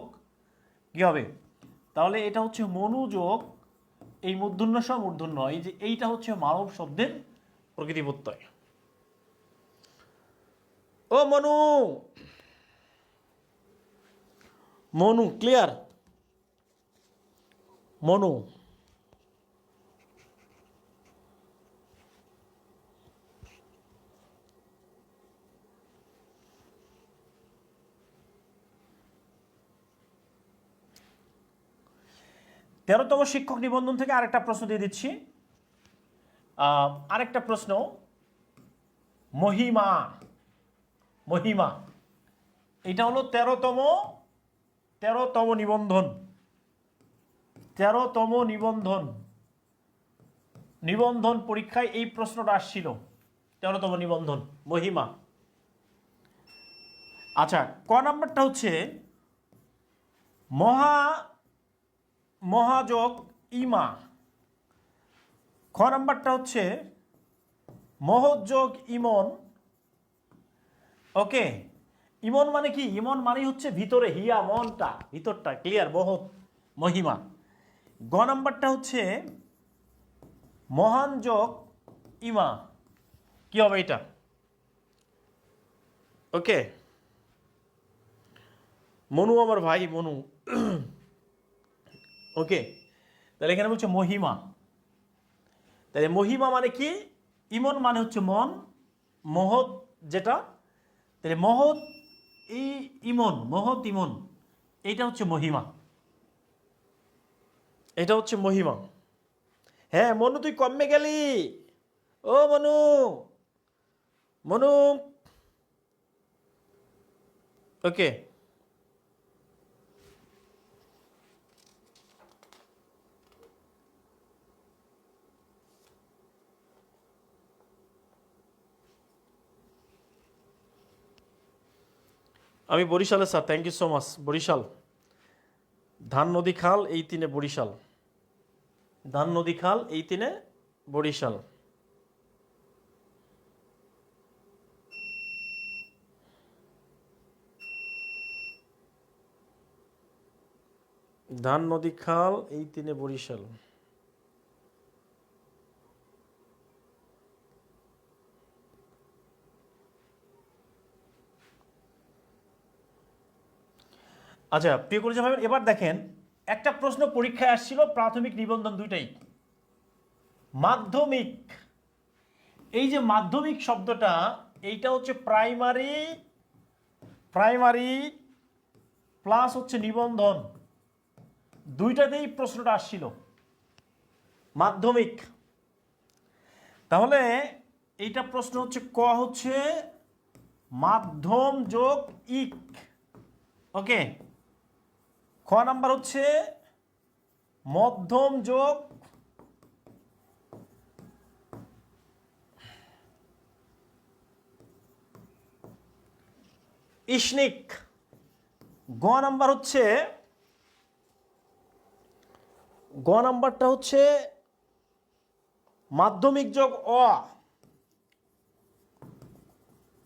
কি হবে? তাহলে এটা হচ্ছে মনোযোগ, এই মূর্ধন্য ষ মূর্ধন্য, এই যে এইটা হচ্ছে মানব শব্দের প্রকৃতি প্রত্যয়। ও মনু মনু, ক্লিয়ার? মনু। তেরোতম শিক্ষক নিবন্ধন থেকে আরেকটা প্রশ্ন দিয়ে দিচ্ছি। আরেকটা প্রশ্ন, মহিমা। মহিমা এটা হলো তেরোতম নিবন্ধন। 13তম নিবন্ধন পরীক্ষায় এই প্রশ্নটা আসছিল। 13তম নিবন্ধন মহিমা। আচ্ছা, ক নাম্বারটা হচ্ছে মহাযোগ ইমা। খ নাম্বারটা হচ্ছে মহযোগ ইমন। ওকে, ইমন মানে কি? ইমন মানে হচ্ছে ভিতরে, হিয়া মনটা, ভিতরটা, ক্লিয়ার? মহিমা। গ নাম্বারটা হচ্ছে মহান যোগ ইমা। কি হবে এটা? ওকে, মনু আমার ভাই মনু। ওকে, তাহলে এখানে বলছে মহিমা। তাহলে মহিমা মানে কি? ইমন মানে হচ্ছে মন, মহৎ যেটা, তাহলে মহৎ ইমন, মহৎ ইমন, এইটা হচ্ছে মহিমা। এটা হচ্ছে মহিমা। হ্যাঁ মনু, তুই কমে গেলি। ও মনু মনু। ওকে, আমি বরিশালে sir, thank you so much. Barishal, ধান নদী খাল এই তিনে বরিশাল। ধান নদী খাল এই তিনে বরিশাল। ধান নদী খাল এই তিনে বরিশাল। আচ্ছা প্রিয় কলেজ ভাই, এবার দেখেন একটা প্রশ্ন পরীক্ষায় আসছিল, প্রাথমিক নিবন্ধন দুইটাই। মাধ্যমিক, এই যে মাধ্যমিক শব্দটা, এইটা হচ্ছে প্রাইমারি প্লাস হচ্ছে নিবন্ধন, দুইটাতেই প্রশ্নটা আসছিল মাধ্যমিক। তাহলে এইটা প্রশ্ন হচ্ছে ক হচ্ছে মাধ্যম যোগ ইক। ওকে, খ নাম্বার হচ্ছে মধ্যম যোগ ইসনিক। গ নাম্বারটা হচ্ছে মাধ্যমিক যোগ অ।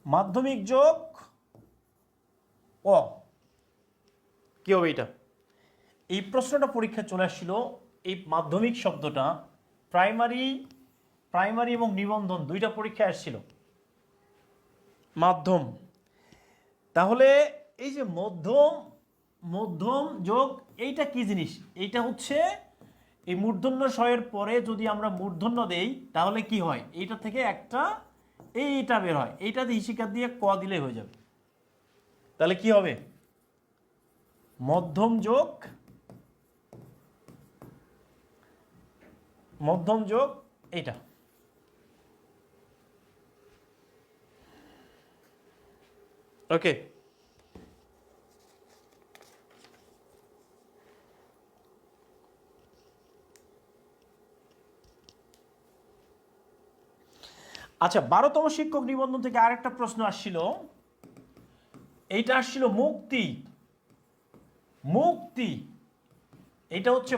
মাধ্যমিক যোগ অ। কি হবে এটা? এই প্রশ্নটা পরীক্ষায় চলে আসছিল। এই মাধ্যমিক শব্দটা প্রাইমারি এবং নিবন্ধন দুইটা পরীক্ষায় আসছিল। মাধ্যম, তাহলে এই যে মধ্যম যোগ এইটা কি জিনিস? এইটা হচ্ছে এই মূর্ধন্য ষয়ের পরে যদি আমরা মূর্ধন্য দেই তাহলে কি হয়, এইটা থেকে একটা এইটা বের হয়, এইটা দিয়ে হিসিকার দিয়ে ক দিলে হয়ে যাবে। তাহলে কি হবে, মধ্যম যোগ এইটা। ওকে, আচ্ছা 12তম শিক্ষক নিবন্ধন থেকে আরেকটা প্রশ্ন আসছিল, এইটা আসছিল মুক্তি। এটা হচ্ছে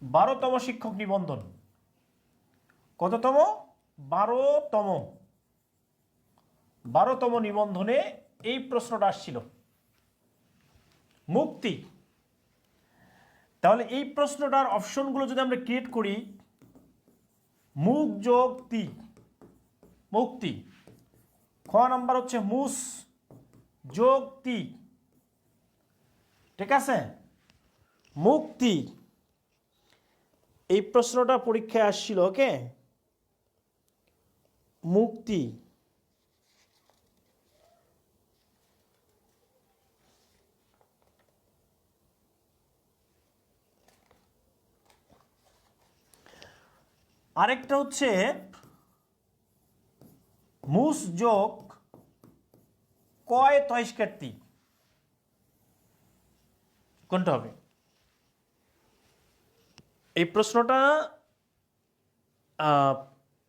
12তম শিক্ষক নিবন্ধন। কততম? 12তম নিবন্ধনে এই প্রশ্নটা আসছিল, মুক্তি। তাহলে এই প্রশ্নটার অপশনগুলো যদি আমরা ক্রিয়েট করি, মুখ যোগ তি, মুক্তি। খ নাম্বার হচ্ছে মুস যোগ তি, ঠিক আছে, মুক্তি। এই প্রশ্নটা পরীক্ষায় আসছিল। ওকে, মুক্তি। আরেকটা হচ্ছে মুস যোগ কয় তয়স্কার্তি, কোনটা হবে? এই প্রশ্নটা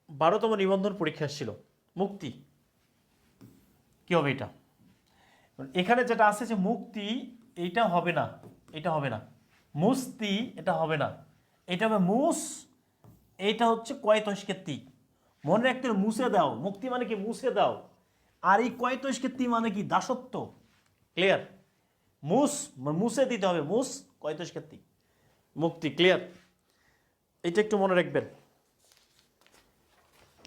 12তম নিবন্ধন পরীক্ষা ছিল, মুক্তি। কি হবে এটা? এখানে যেটা আছে যে মুক্তি, এইটা হবে না, এটা হবে না। মুস্তি, এটা হবে না, এটা হবে মুস। এইটা হচ্ছে কয় তয়স্কার্তি। মনে রাখতে হবে, মুছে দাও, মুক্তি মানে কি মুছে দাও, আর এই কয় তয়স্কার্তি মানে কি দাসত্ব। ক্লিয়ার? মুছে দিতে হবে, মুস কয় তয়স্কার্তি, মুক্তি। ক্লিয়ার? এটা একটু মনে রাখবেন।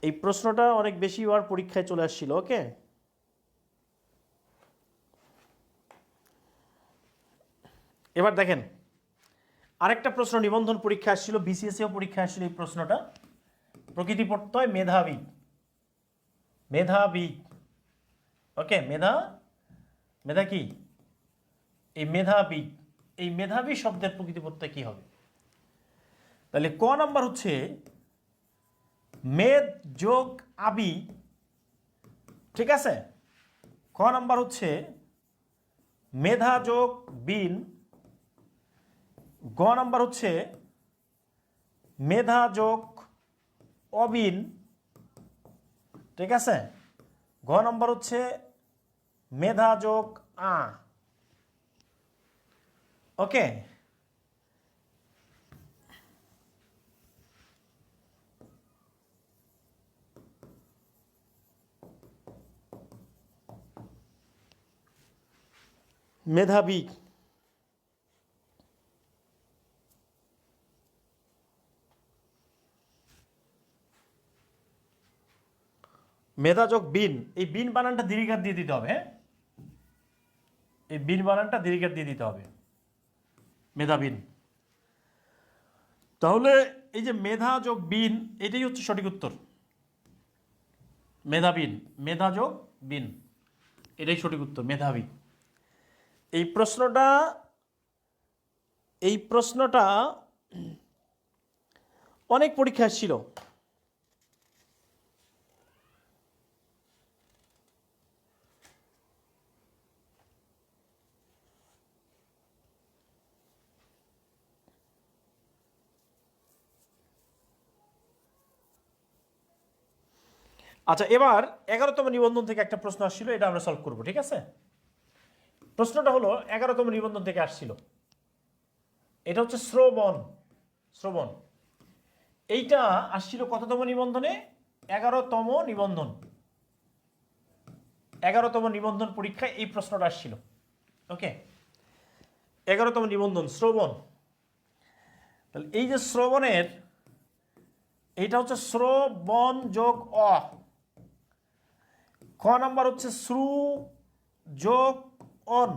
এই প্রশ্নটা অনেক বেশি বার পরীক্ষায় চলে আসছিল। ওকে, এবার দেখেন আরেকটা প্রশ্ন নিবন্ধন পরীক্ষা আসছিল, বিসিএসও পরীক্ষা আসছিল এই প্রশ্নটা। প্রকৃতি প্রত্যয় মেধাবী। ওকে, মেধা কি? এই মেধাবী শব্দের প্রকৃতি প্রত্যয় কি হবে? তাহলে ক নাম্বার হচ্ছে মেদ যোগ আবি, ঠিক আছে। খ নাম্বার হচ্ছে মেধা যোগ বিন। গ নাম্বার হচ্ছে মেধা যোগ অবিন, ঠিক আছে। ঘ নাম্বার হচ্ছে মেধা যোগ আ। ওকে, মেধাবী। মেধা যোগ বিন, এই বিন বানানটা দীর্ঘার দিয়ে দিতে হবে। হ্যাঁ, এই বিন বানানটা দীর্ঘার দিয়ে দিতে হবে, মেধাবিন। তাহলে এই যে মেধা যোগ বিন, এটাই হচ্ছে সঠিক উত্তর। মেধাবিন, মেধা যোগ বিন, এটাই সঠিক উত্তর, মেধাবী। এই প্রশ্নটা অনেক পরীক্ষা ছিল। আচ্ছা, এবার 11তম নিবন্ধন থেকে একটা প্রশ্ন আসছিল, এটা আমরা সলভ করব, ঠিক আছে। প্রশ্নটা হলো 11তম নিবন্ধন থেকে আসছিল, এটা হচ্ছে শ্রবণ। এইটা আসছিল কততম নিবন্ধনে? 11তম নিবন্ধন। 11তম নিবন্ধন পরীক্ষায় এই প্রশ্নটা আসছিল। ওকে, 11তম নিবন্ধন শ্রবণ। তাহলে এই যে শ্রবণের, এইটা হচ্ছে শ্রবণ যোগ অ। খ নাম্বার হচ্ছে শ্রু যোগ অন,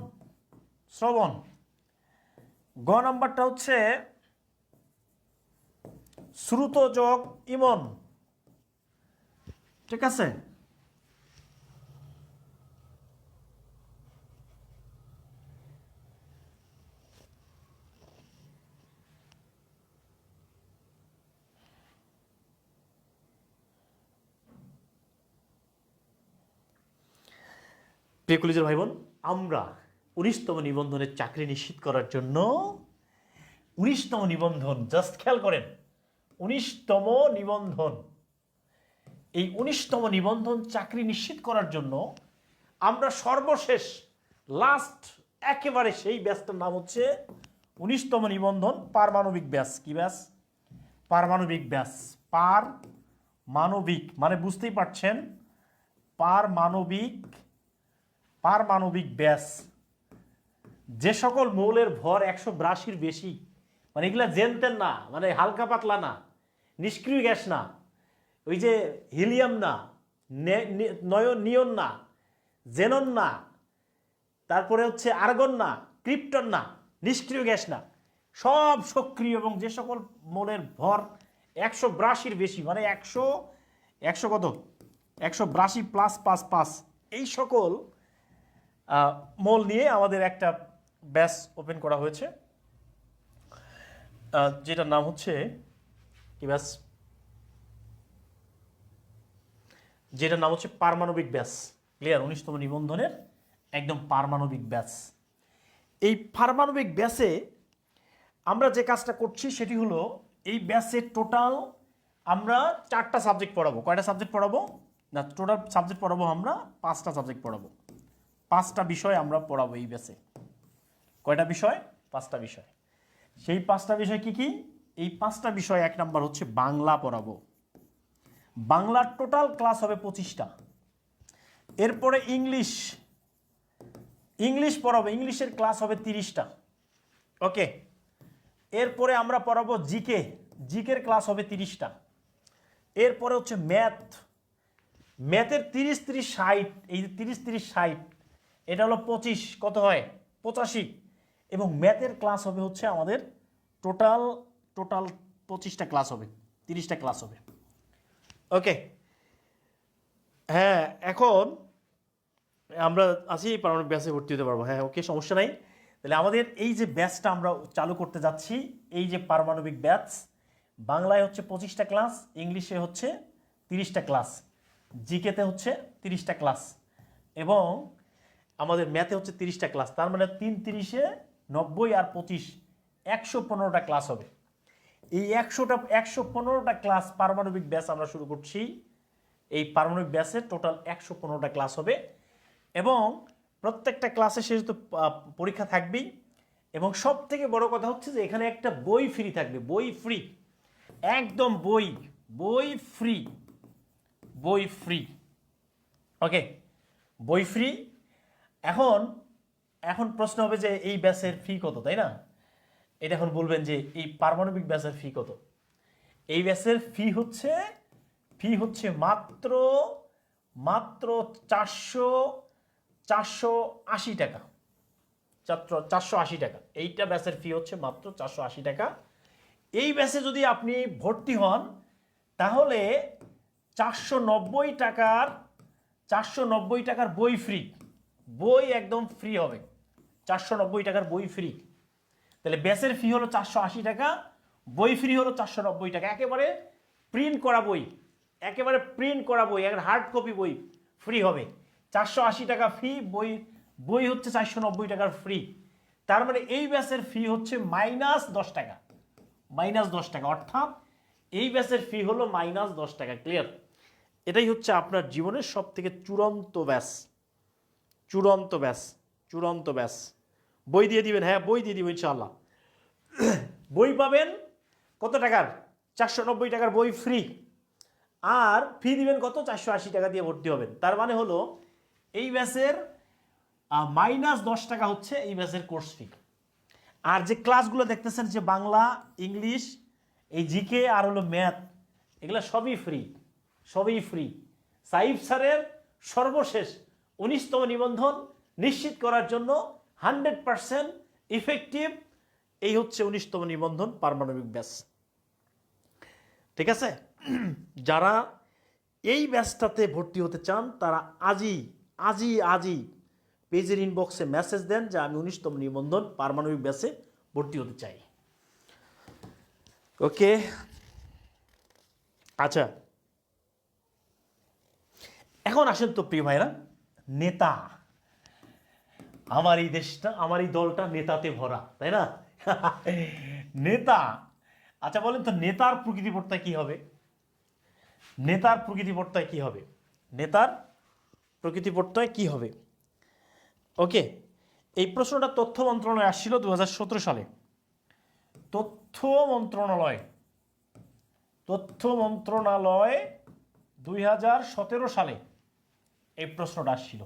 শ্রবণ। গ নাম্বারটা হচ্ছে শ্রুত যোগ ইমন। ঠিক আছে, প্রিয় কলেজের ভাই বোন, আমরা 19তম নিবন্ধনের চাকরি নিশ্চিত করার জন্য 19তম নিবন্ধন, জাস্ট খেয়াল করেন, 19তম নিবন্ধন, এই 19তম নিবন্ধন চাকরি নিশ্চিত করার জন্য আমরা সর্বশেষ লাস্ট একেবারে সেই ব্যাচটার নাম হচ্ছে 19তম নিবন্ধন পারমাণবিক ব্যাচ। কি ব্যাচ? পারমাণবিক ব্যাচ। পারমাণবিক মানে বুঝতেই পারছেন, পারমাণবিক ব্যাচ। যে সকল মৌলের ভর 182-র বেশি, মানে এগুলা জেনতেন না, মানে হালকা পাতলা না, নিষ্ক্রিয় গ্যাস না, ওই যে হিলিয়াম না, নিয়ন না, জেনন না, তারপরে হচ্ছে আর্গন না, ক্রিপ্টন না, নিষ্ক্রিয় গ্যাস না, সব সক্রিয় এবং যে সকল মৌলের ভর 182-র বেশি, মানে 100 কত 182+++, এই সকল মৌল নিয়ে আমাদের একটা ব্যাচ ওপেন করা হয়েছে, যেটার নাম হচ্ছে কি ব্যাচ? যেটার নাম হচ্ছে পারমাণবিক ব্যাচ। ক্লিয়ার? 19তম নিবন্ধনের একদম পারমাণবিক ব্যাচ। এই পারমাণবিক ব্যাচে আমরা যে কাজটা করছি সেটি হলো, এই ব্যাচে টোটাল আমরা 4টা সাবজেক্ট পড়াবো। কয়টা সাবজেক্ট পড়াবো? না, টোটাল সাবজেক্ট পড়াবো আমরা 5টা সাবজেক্ট পড়াবো। 5টা বিষয় আমরা পড়াবো এই ব্যাচে। কয়টা বিষয়? 5টা বিষয়। সেই 5টা বিষয় কি কি? এই 5টা বিষয়, 1 নাম্বার হচ্ছে বাংলা পড়াবো। বাংলার টোটাল ক্লাস হবে 25টা। এরপরে ইংলিশ পড়াবো, ইংলিশের ক্লাস হবে 30টা। ওকে। এরপরে আমরা পড়াবো জিকের ক্লাস হবে 30টা। এরপরে হচ্ছে ম্যাথের 30-30-60, এই যে 30-30-60 এটা হলো 25, কত হয়? 85। এবং ম্যাথের ক্লাস হবে হচ্ছে আমাদের টোটাল 25টা ক্লাস হবে, 30টা ক্লাস হবে। ওকে, হ্যাঁ, এখন আমরা আছি পারমাণবিক ব্যাচে ভর্তি হতে পারবো। হ্যাঁ, ওকে, সমস্যা নাই। তাহলে আমাদের এই যে ব্যাচটা আমরা চালু করতে যাচ্ছি, এই যে পারমাণবিক ব্যাচ, বাংলায় হচ্ছে 25টা ক্লাস, ইংলিশে হচ্ছে 30টা ক্লাস, জিকেতে হচ্ছে 30টা ক্লাস, এবং আমাদের ম্যাথে হচ্ছে 30টা ক্লাস। তার মানে 3-30-90 আর 25, 115টা ক্লাস হবে। এই 115টা ক্লাস পারমাণবিক ব্যাচ আমরা শুরু করছি। এই পারমাণবিক ব্যাচের টোটাল 115টা ক্লাস হবে, এবং প্রত্যেকটা ক্লাসে শেষ তো পরীক্ষা থাকবেই। এবং সব থেকে বড় কথা হচ্ছে যে এখানে একটা বই ফ্রি থাকবে, বই ফ্রি, একদম বই ফ্রি। ওকে, বই ফ্রি। এখন প্রশ্ন হবে যে এই ব্যাচের ফি কত, তাই না? এটা এখন বলবেন যে এই পারমাণবিক ব্যাচের ফি কত? এই ব্যাচের ফি হচ্ছে মাত্র 480 টাকা। 480 টাকা। এইটা ব্যাচের ফি হচ্ছে মাত্র 480 টাকা। এই ব্যাচে যদি আপনি ভর্তি হন তাহলে 490 টাকার বই ফ্রি, বই একদম ফ্রি হবে। 490 টাকার বই ফ্রি। তাহলে ব্যাচের ফি হলো 480 টাকা, বই ফ্রি হলো 490 টাকা। একেবারে প্রিন্ট করা বই, একটা হার্ড কপি বই ফ্রি হবে। 480 টাকা ফি, বই হচ্ছে 490 টাকার ফ্রি। তার মানে এই ব্যাচের ফি হচ্ছে -10 টাকা, -10 টাকা। অর্থাৎ এই ব্যাচের ফি হলো -10 টাকা। ক্লিয়ার? এটাই হচ্ছে আপনার জীবনের সব থেকে চূড়ান্ত ব্যাচ। বই দিয়ে দিবেন? হ্যাঁ, বই দিয়ে দিব ইনশাআল্লাহ। বই পাবেন কত টাকার? 490 টাকার বই ফ্রি। আর ফি দিবেন কত? 480 টাকা দিয়ে ভর্তি হবেন। তার মানে হলো এই ব্যাচের -10 টাকা হচ্ছে এই ব্যাচের কোর্স ফি। আর যে ক্লাসগুলো দেখতেছেন, যে বাংলা, ইংলিশ, এই জিকে আর হলো ম্যাথ, এগুলো সবই ফ্রি। সাইফ স্যারের সর্বশেষ 19তম নিবন্ধন নিশ্চিত করার জন্য 100% ইফেক্টিভ এই হচ্ছে 19তম নিবন্ধন পারমাণবিক ব্যাস। ঠিক আছে, যারা এই ব্যাচটাতে ভর্তি হতে চান তারা আজই পেজের ইনবক্সে মেসেজ দেন যে আমি 19তম নিবন্ধন পারমাণবিক ব্যাচে ভর্তি হতে চাই। ওকে, আচ্ছা এখন আসেন তো প্রিয় ভাইরা, নেতা। আমার এই দেশটা, আমার এই দলটা নেতাতে ভরা, তাই না? নেতা। আচ্ছা বলেন তো, নেতার প্রকৃতিপট্টায় কি হবে? নেতার প্রকৃতিপট্টায় কি হবে? নেতার প্রকৃতিপট্টায় কি হবে? ওকে, এই প্রশ্নটা তথ্য মন্ত্রণালয়ে আসছিল 2017 সালে। তথ্য মন্ত্রণালয় 2017 সালে এই প্রশ্নটা আসছিল,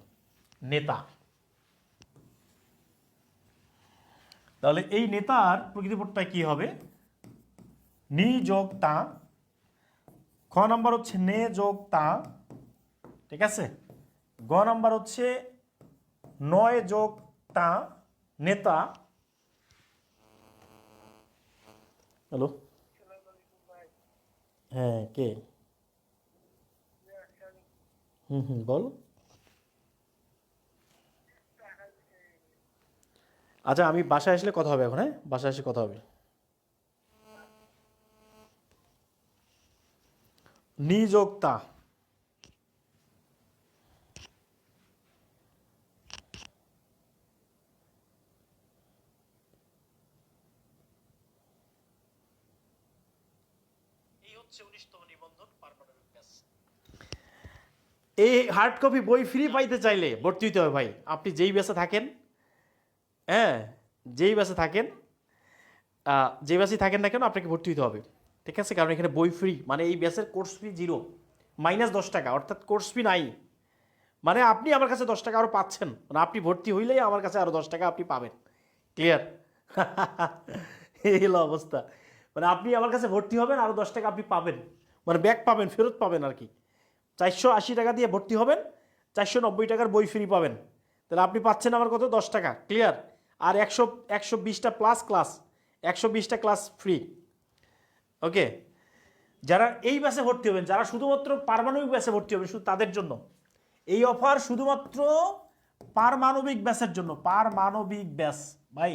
নেতা। তাহলে এই নেতার প্রকৃতিপট্টায় কি হবে? নি যোগ তা, খ নাম্বার হচ্ছে নে যোগ তা, ঠিক আছে। গ নাম্বার হচ্ছে নয় যোগ তা, নেতা। হ্যালো, হ্যাঁ কে? বল। আচ্ছা আমি বাসায় আসলে কথা হবে এখন, হ্যাঁ বাসায় এসে কথা হবে। নিযোক্তা, এই হচ্ছে 19তম নিবন্ধন পারমাণবিক ব্যাস। এই হার্ড কপি বই ফ্রি পাইতে চাইলে ভর্তি হতে হবে ভাই। আপনি যেই ব্যাচে থাকেন, হ্যাঁ যেই ব্যাচে থাকেন, যে ব্যাচে থাকেন না কেন আপনাকে ভর্তি হতে হবে, ঠিক আছে। কারণ এখানে বই ফ্রি, মানে এই ব্যাচের কোর্স ফি 0 -10 টাকা, অর্থাৎ কোর্স ফি নাই। মানে আপনি আমার কাছে 10 টাকা আরও পাচ্ছেন, মানে আপনি ভর্তি হইলেই আমার কাছে আরও 10 টাকা আপনি পাবেন। ক্লিয়ার? এই হলো অবস্থা। মানে আপনি আমার কাছে ভর্তি হবেন, আরও 10 টাকা আপনি পাবেন, মানে ব্যাক পাবেন, ফেরত পাবেন আর কি। 480 টাকা দিয়ে ভর্তি হবেন, 490 টাকার বই ফ্রি পাবেন। তাহলে আপনি পাচ্ছেন আমার কত? 10 টাকা। ক্লিয়ার? আর 120টা প্লাস ক্লাস, 120টা ক্লাস ফ্রি। ওকে, যারা এই ব্যাচে ভর্তি হবেন, যারা শুধুমাত্র পারমাণবিক ব্যাচে ভর্তি হবেন, শুধু তাদের জন্য এই অফার, শুধুমাত্র পারমাণবিক ব্যাচের জন্য। পারমাণবিক ব্যাচ ভাই,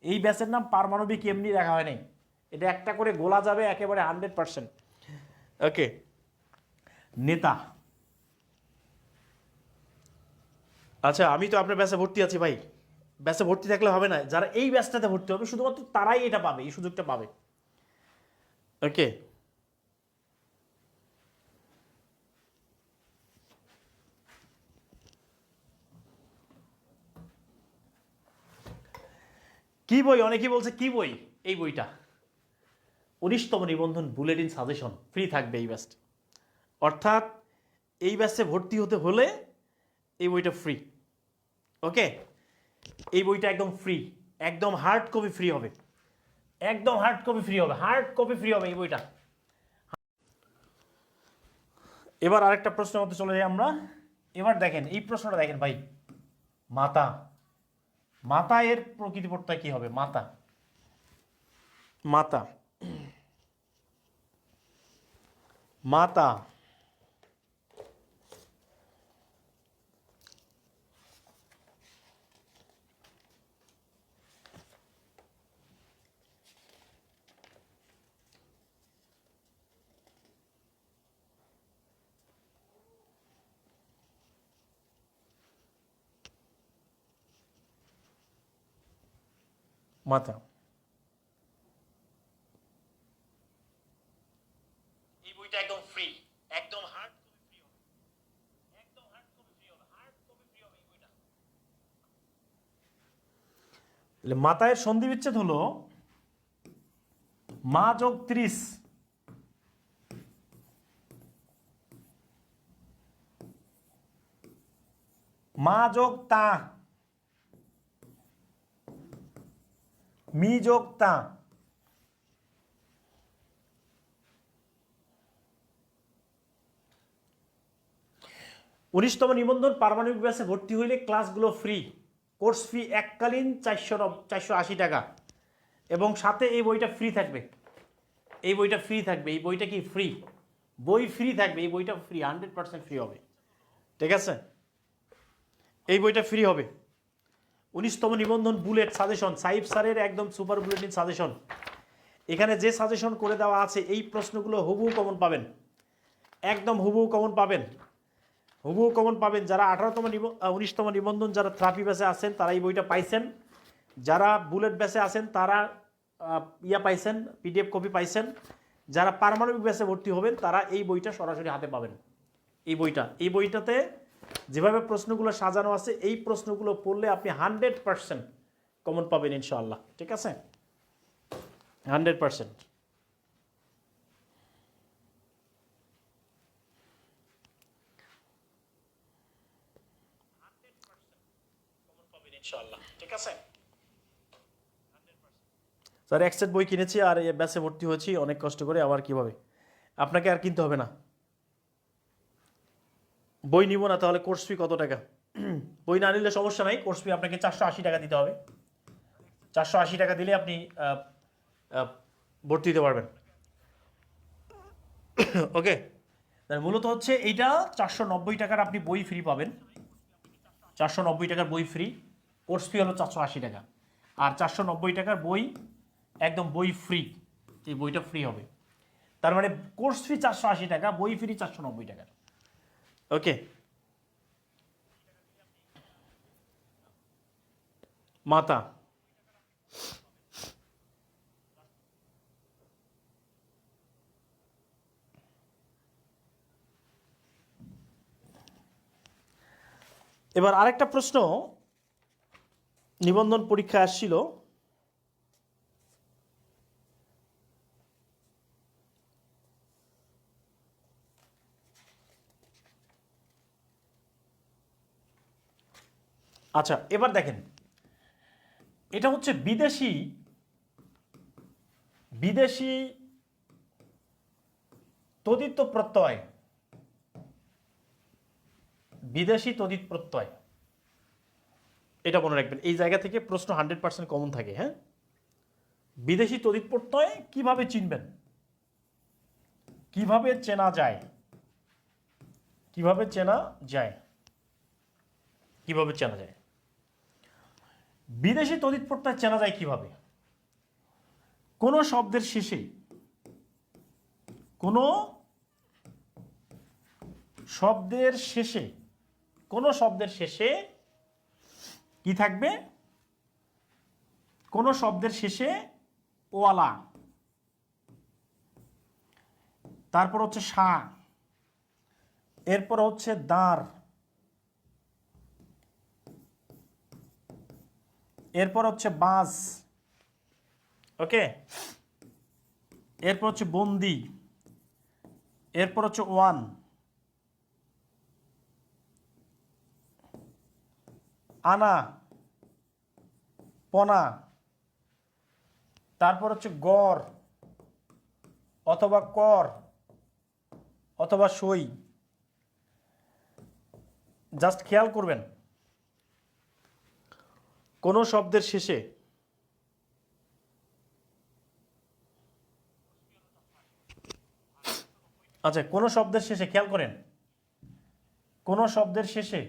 এই ব্যাচের নাম পারমাণবিক এমনি রাখা হয় নাই, এটা একটা করে গোলা যাবে একেবারে 100%। ওকে, নেতা। আচ্ছা আমি তো আপনার ব্যাচে ভর্তি আছি ভাই, ব্যাচে ভর্তি থাকলে হবে না, যারা এই ব্যাচটাতে ভর্তি হবে শুধুমাত্র তারাই এটা পাবে, এই সুযোগটা পাবে। ওকে, কি বই? অনেকেই বলছে কি বই? এই বইটা 19তম নিবন্ধন বুলেটিন সাজেশন ফ্রি থাকবে এই ব্যাচে। অর্থাৎ এই ব্যাচে ভর্তি হতে হলে এই বইটা ফ্রি। ওকে, এই বইটা একদম ফ্রি, একদম হার্ড কপি ফ্রি হবে, একদম হার্ড কপি ফ্রি হবে, হার্ড কপি ফ্রি হবে এই বইটা। এবার আরেকটা প্রশ্নের মধ্যে চলে যাই আমরা। এবার দেখেন এই প্রশ্নটা দেখেন ভাই, মাতা। মাতা এর প্রকৃতিপট্টায় কি হবে? মাতা, মাতা, মাতা। মাতা, এই বইটা একদম ফ্রি, একদম হার্ড কপি ফ্রি হবে, একদম হার্ড কপি ফ্রি হবে, হার্ড কপি ফ্রি হবে এই বইটা। তাহলে মাতায়ের সন্ধি বিচ্ছেদ হলো মা যোগ 30, মা যোগ তা, মি যোগ তা। উনিশতম নিবন্ধন পারমাণবিক ব্যাচে ভর্তি হইলে ক্লাসগুলো ফ্রি, কোর্স ফি এককালীন 480 টাকা। এবং সাথে এই বইটা ফ্রি থাকবে। এই বইটা ফ্রি থাকবে। এই বইটা কি ফ্রি? বই ফ্রি থাকবে। এই বইটা ফ্রি, 100% ফ্রি হবে। ঠিক আছে, এই বইটা ফ্রি হবে। 19তম নিবন্ধন বুলেট সাজেশন, সাইফ স্যারের একদম সুপার বুলেটিন সাজেশন। এখানে যে সাজেশন করে দেওয়া আছে এই প্রশ্নগুলো হুবহু কমন পাবেন, একদম হুবহু কমন পাবেন, হুবহু কমন পাবেন। যারা 19তম নিবন্ধন যারা থ্রাপি ব্যাচে আছেন তারা এই বইটা পাইছেন, যারা বুলেট ব্যাচে আছেন তারা পাইছেন, পিডিএফ কপি পাইছেন। যারা পারমাণবিক ব্যাচে ভর্তি হবেন তারা এই বইটা সরাসরি হাতে পাবেন। এই বইটাতে যেভাবে প্রশ্নগুলো সাজানো আছে এই প্রশ্নগুলো পড়লে আপনি 100% কমন পাবেন ইনশাআল্লাহ। ঠিক আছে, 100%। ইনশাআল্লাহ, ঠিক আছে। স্যার এক সেট বই কিনেছি আর ব্যাচে ভর্তি হয়েছি অনেক কষ্ট করে, আবার কিভাবে? আপনাকে আর কিনতে হবে না। বই নিব না তাহলে কোর্স ফি কত টাকা? বই না নিলে সমস্যা নাই, কোর্স ফি আপনাকে 480 টাকা দিতে হবে। 480 টাকা দিলে আপনি ভর্তি দিতে পারবেন। ওকে, মূলত হচ্ছে এইটা 490 টাকার আপনি বই ফ্রি পাবেন। 490 টাকার বই ফ্রি, কোর্স ফি হলো 480 টাকা। আর 490 টাকার বই একদম বই ফ্রি, এই বইটা ফ্রি হবে। তার মানে কোর্স ফি 480 টাকা, বই ফ্রি 490 টাকা। ওকে, মাতা এবার আরেকটা প্রশ্ন নিবন্ধন পরীক্ষায় আসছিল, আচ্ছা এবার দেখেন, এটা হচ্ছে বিদেশি তদিত প্রত্যয়, বিদেশি তদিত প্রত্যয়। এটা মনে রাখবেন, এই জায়গা থেকে প্রশ্ন 100% কমন থাকে। হ্যাঁ, বিদেশি তদিত প্রত্যয় কিভাবে চিনবেন, কিভাবে চেনা যায়, কিভাবে চেনা যায়, কিভাবে চেনা যায়? বিদেশি তদিত প্রত্যয় চেনা যায় কিভাবে? কোন শব্দের শেষে, কোন শব্দের শেষে, কোন শব্দের শেষে কি থাকবে? কোন শব্দের শেষে ওয়ালা, তারপর হচ্ছে সা, এরপর হচ্ছে দাঁড়, এরপর হচ্ছে বাস, ওকে, এরপর হচ্ছে বন্দি, এরপর হচ্ছে ওয়ান, আনা, পনা, তারপর হচ্ছে গড় অথবা কর অথবা সই। জাস্ট খেয়াল করবেন, কোন শব্দের শেষে আচ্ছা কোন শব্দের শেষে খেয়াল করেন, কোন শব্দের শেষে,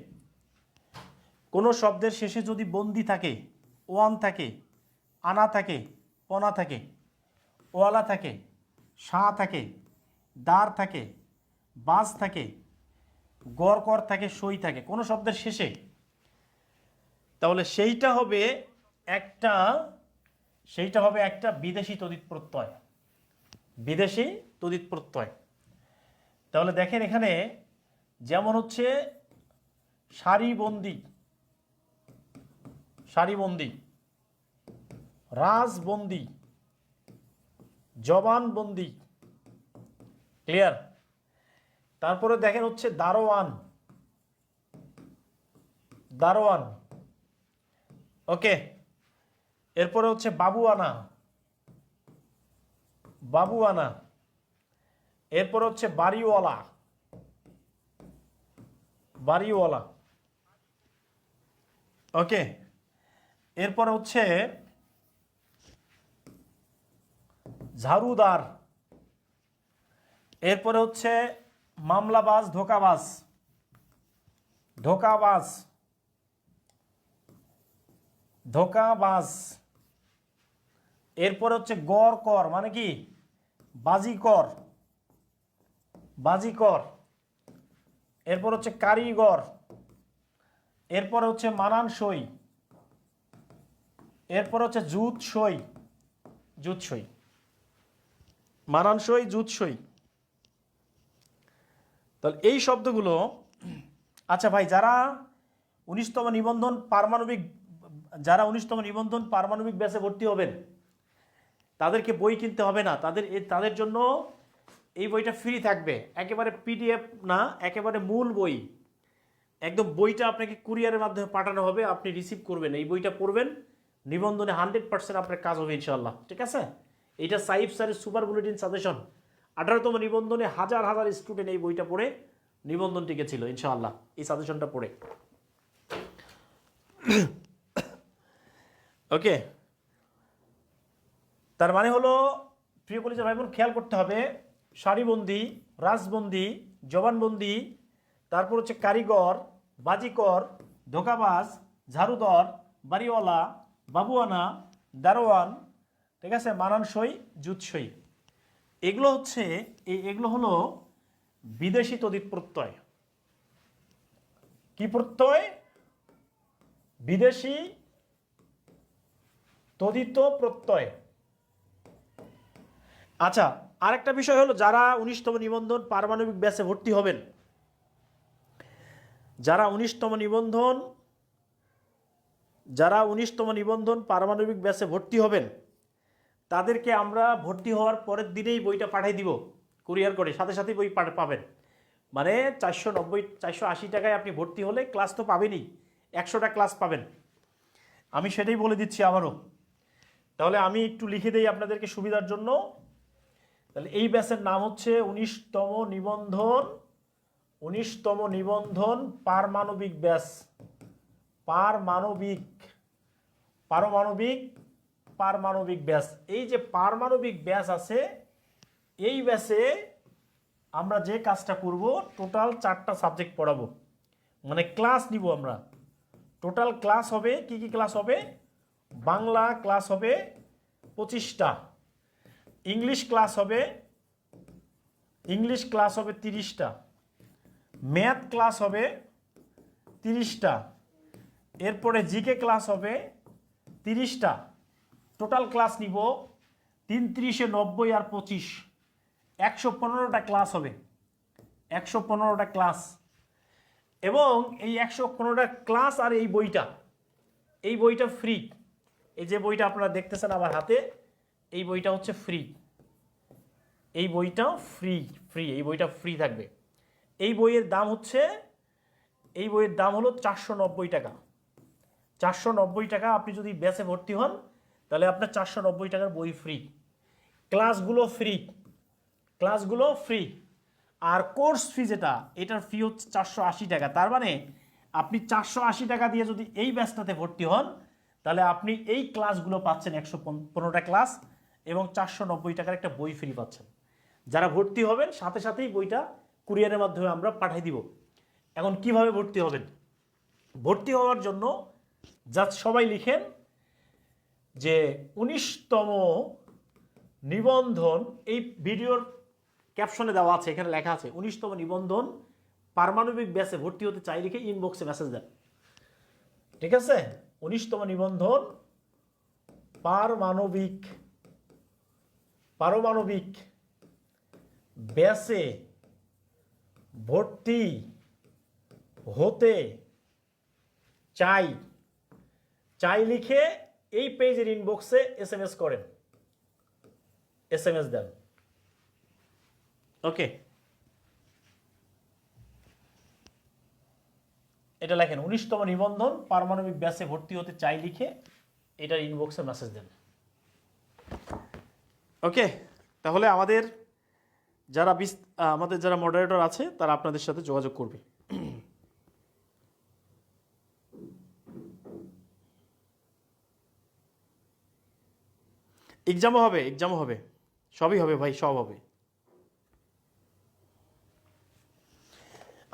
কোন শব্দের শেষে যদি বন্দি থাকে, ওয়ান থাকে, আনা থাকে, পনা থাকে, ওয়ালা থাকে, সা থাকে, দাঁড় থাকে, বাস থাকে, গড় কর থাকে, সই থাকে, কোন শব্দের শেষে, তাহলে সেইটা হবে একটা বিদেশি তদিত প্রত্যয়, বিদেশি তদিত প্রত্যয়। তাহলে দেখেন এখানে যেমন হচ্ছে সারিবন্দি, সারিবন্দি, রাজবন্দি, জবানবন্দি, ক্লিয়ার? তারপরে দেখেন হচ্ছে দারোয়ান, দারোয়ান, ওকে, এরপরে হচ্ছে বাবুয়ানা, বাবুয়ানা, এরপর হচ্ছে বাড়িওয়ালা, বাড়িওয়ালা, ওকে, এরপর হচ্ছে ঝাড়ুদার। এরপরে হচ্ছে মামলাবাজ, ধোঁকাবাজ, ধোঁকাবাজ, ধোঁকাবাজ। এরপরে হচ্ছে গড় কর, মানে কি বাজিকর, বাজিকর। এরপর হচ্ছে কারিগর। এরপর হচ্ছে মানানসই। এরপর হচ্ছে জুতসই, জুতসই, মানানসই, জুতসই। তাহলে এই শব্দগুলো। আচ্ছা ভাই, যারা 19তম নিবন্ধন পারমাণবিক, যারা 19তম নিবন্ধন পারমাণবিক ব্যাচে ভর্তি হবেন, তাদেরকে বই কিনতে হবে না। তাদের জন্য এই বইটা ফ্রি থাকবে, একেবারে পিডিএফ না, একেবারে মূল বই। একদম বইটা আপনাকে কুরিয়ারের মাধ্যমে পাঠানো হবে, আপনি রিসিভ করবেন, এই বইটা পড়বেন, নিবন্ধনে 100% আপনার কাজ হবে ইনশাআল্লাহ। ঠিক আছে? এইটা সাইফ স্যারের সুপার বুলেটিন সাজেশন। 18তম নিবন্ধনে হাজার হাজার স্টুডেন্ট এই বইটা পড়ে নিবন্ধন টিকেছিল ইনশাআল্লাহ, এই সাজেশনটা পড়ে। ওকে, তার মানে হলো প্রিয় কলেজের ভাই বোন, খেয়াল করতে হবে সারিবন্দি, রাজবন্দি, জবানবন্দি, তারপর হচ্ছে কারিগর, বাজিকর, ধোঁকাবাজ, ঝাড়ুদর, বাড়িওয়ালা, বাবুয়ানা, দারোয়ান, ঠিক আছে, মানানসই, জুতসই। এগুলো হচ্ছে এগুলো হলো বিদেশি তদিত প্রত্যয়। কি প্রত্যয়? বিদেশি তদিত প্রত্যয়। আচ্ছা, আরেকটা বিষয় হলো, যারা 19তম নিবন্ধন পারমাণবিক ব্যাচে ভর্তি হবেন, যারা 19তম নিবন্ধন পারমাণবিক ব্যাচে ভর্তি হবেন, তাদেরকে আমরা ভর্তি হওয়ার পরের দিনেই বইটা পাঠিয়ে দিব কুরিয়ার করে, সাথে সাথে বই পাবেন। মানে 480 টাকায় আপনি ভর্তি হলে ক্লাস তো পাবেনই, 100টা ক্লাস পাবেন। আমি সেটাই বলে দিচ্ছি আবারও। তাহলে আমি একটু লিখে দেই আপনাদেরকে সুবিধার জন্য। তাহলে এই ব্যাচের নাম হচ্ছে 19তম নিবন্ধন পারমাণবিক ব্যাচ। পারমাণবিক ব্যাচ। এই যে পারমাণবিক ব্যাচ আছে, এই ব্যাচে আমরা যে কাজটা করব, টোটাল 4টা সাবজেক্ট পড়াবো, মানে ক্লাস নিব আমরা। টোটাল ক্লাস হবে, কি কি ক্লাস হবে? বাংলা ক্লাস হবে 25টা, ইংলিশ ক্লাস হবে 30টা, ম্যাথ ক্লাস হবে 30টা, এরপরে জিকে ক্লাস হবে 30টা। টোটাল ক্লাস নিব 3 × 90 আর 25, 115টা ক্লাস হবে, 115টা ক্লাস। এবং এই 115টা ক্লাস আর এই বইটা ফ্রি। এই যে বইটা আপনারা দেখতেছেন আমার হাতে, এই বইটা হচ্ছে ফ্রি। এই বইটা ফ্রি, এই বইটা ফ্রি থাকবে। এই বইয়ের দাম হলো 490 টাকা। 490 টাকা। আপনি যদি ব্যাচে ভর্তি হন, তাহলে আপনার 490 টাকার বই ফ্রি। ক্লাসগুলো ফ্রি। আর কোর্স ফি যেটা, এটার ফি হচ্ছে 480 টাকা। তার মানে আপনি 480 টাকা দিয়ে যদি এই ব্যাচটাতে ভর্তি হন, তাহলে আপনি এই ক্লাসগুলো পাচ্ছেন, 115টা ক্লাস, এবং 490 টাকার একটা বই ফ্রি পাচ্ছেন। যারা ভর্তি হবেন, সাথে সাথেই বইটা কুরিয়ারের মাধ্যমে আমরা পাঠিয়ে দিব। এখন কিভাবে ভর্তি হবেন? ভর্তি হওয়ার জন্য জাস্ট সবাই লিখেন যে 19তম নিবন্ধন, এই ভিডিওর ক্যাপশনে দেওয়া আছে, এখানে লেখা আছে 19তম নিবন্ধন পারমাণবিক ব্যাচে ভর্তি হতে চাই লিখে ইনবক্সে মেসেজ দেন। ঠিক আছে? 19তম নিবন্ধন পারমাণবিক ব্যাচে ভর্তি হতে চাই লিখে এই পেজের ইনবক্সে SMS করেন, SMS দেন। ওকে, এটা লেখেন 19তম নিবন্ধন পারমাণবিক ব্যাচে ভর্তি হতে চাই লিখে এটার ইনবক্সে মেসেজ দেন। ওকে, তাহলে আমাদের যারা মডারেটর আছে, তারা আপনাদের সাথে যোগাযোগ করবে। এক্সামও হবে। সবই হবে ভাই, সব হবে।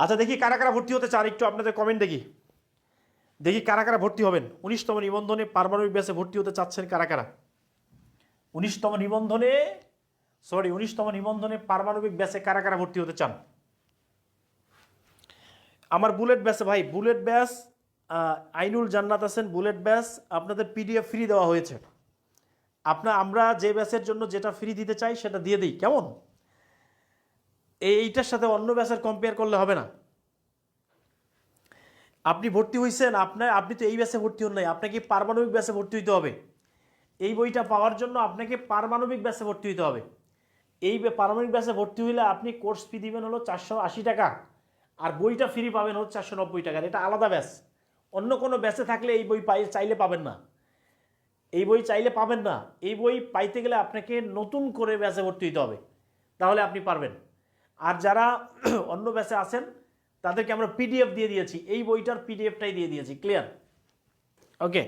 আচ্ছা দেখি কারা কারা ভর্তি হতে চান, একটু আপনাদের কমেন্ট দেখি। দেখি কারা কারা ভর্তি হবেন 19তম নিবন্ধনে পারমাণবিক ব্যাচে ভর্তি হতে চাচ্ছেন কারা কারা। 19তম নিবন্ধনে পারমাণবিক ব্যাচে কারা কারা ভর্তি হতে চান। আমার বুলেট ব্যাচে ভাই, বুলেট ব্যাচ আইনুল জান্নাত আছেন, বুলেট ব্যাচ আপনাদের পিডিএফ ফ্রি দেওয়া হয়েছে। আমরা যে ব্যাচের জন্য যেটা ফ্রি দিতে চাই সেটা দিয়ে দিই, কেমন? এইটার সাথে অন্য ব্যাচের কম্পেয়ার করলে হবে না। আপনি ভর্তি হয়েছেন, আপনি তো এই ব্যাচে ভর্তি হন নাই, আপনাকে পারমাণবিক ব্যাচে ভর্তি হইতে হবে। এই বইটা পাওয়ার জন্য আপনাকে পারমাণবিক ব্যাচে ভর্তি হইতে হবে। এই পারমাণবিক ব্যাচে ভর্তি হইলে আপনি কোর্স ফি দিবেন হলো 480 টাকা, আর বইটা ফ্রি পাবেন হচ্ছে 490 টাকার। এটা আলাদা ব্যাচ। অন্য কোনো ব্যাচে থাকলে এই বই চাইলে পাবেন না। এই বই চাইলে পাবেন না। এই বই পাইতে গেলে আপনাকে নতুন করে ব্যাচে ভর্তি হইতে হবে, তাহলে আপনি পারবেন। আর যারা অন্য ব্যাচে আছেন তাদেরকে আমরা পিডিএফ দিয়ে দিয়েছি, এই বইটার পিডিএফটাই দিয়ে দিয়েছি। ক্লিয়ার? ওকে।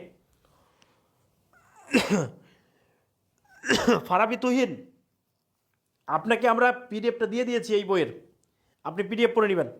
ফারাবি তুহিন, আপনাকে আমরা পিডিএফটা দিয়ে দিয়েছি এই বইয়ের, আপনি পিডিএফ পড়ে নেবেন।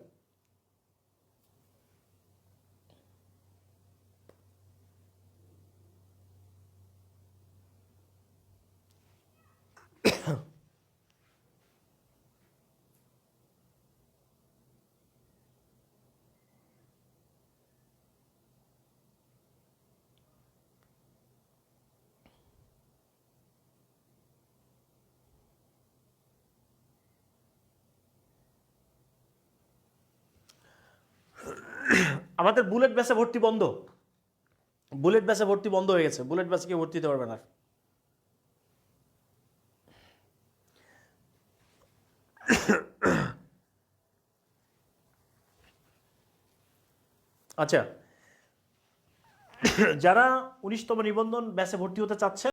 আমাদের বুলেট ব্যাচে ভর্তি বন্ধ, বুলেট ব্যাচে ভর্তি বন্ধ হয়ে গেছে। বুলেট ব্যাচে কেউ ভর্তি দিতে পারবে না। আচ্ছা, যারা 19তম নিবন্ধন ব্যাচে ভর্তি হতে চাচ্ছে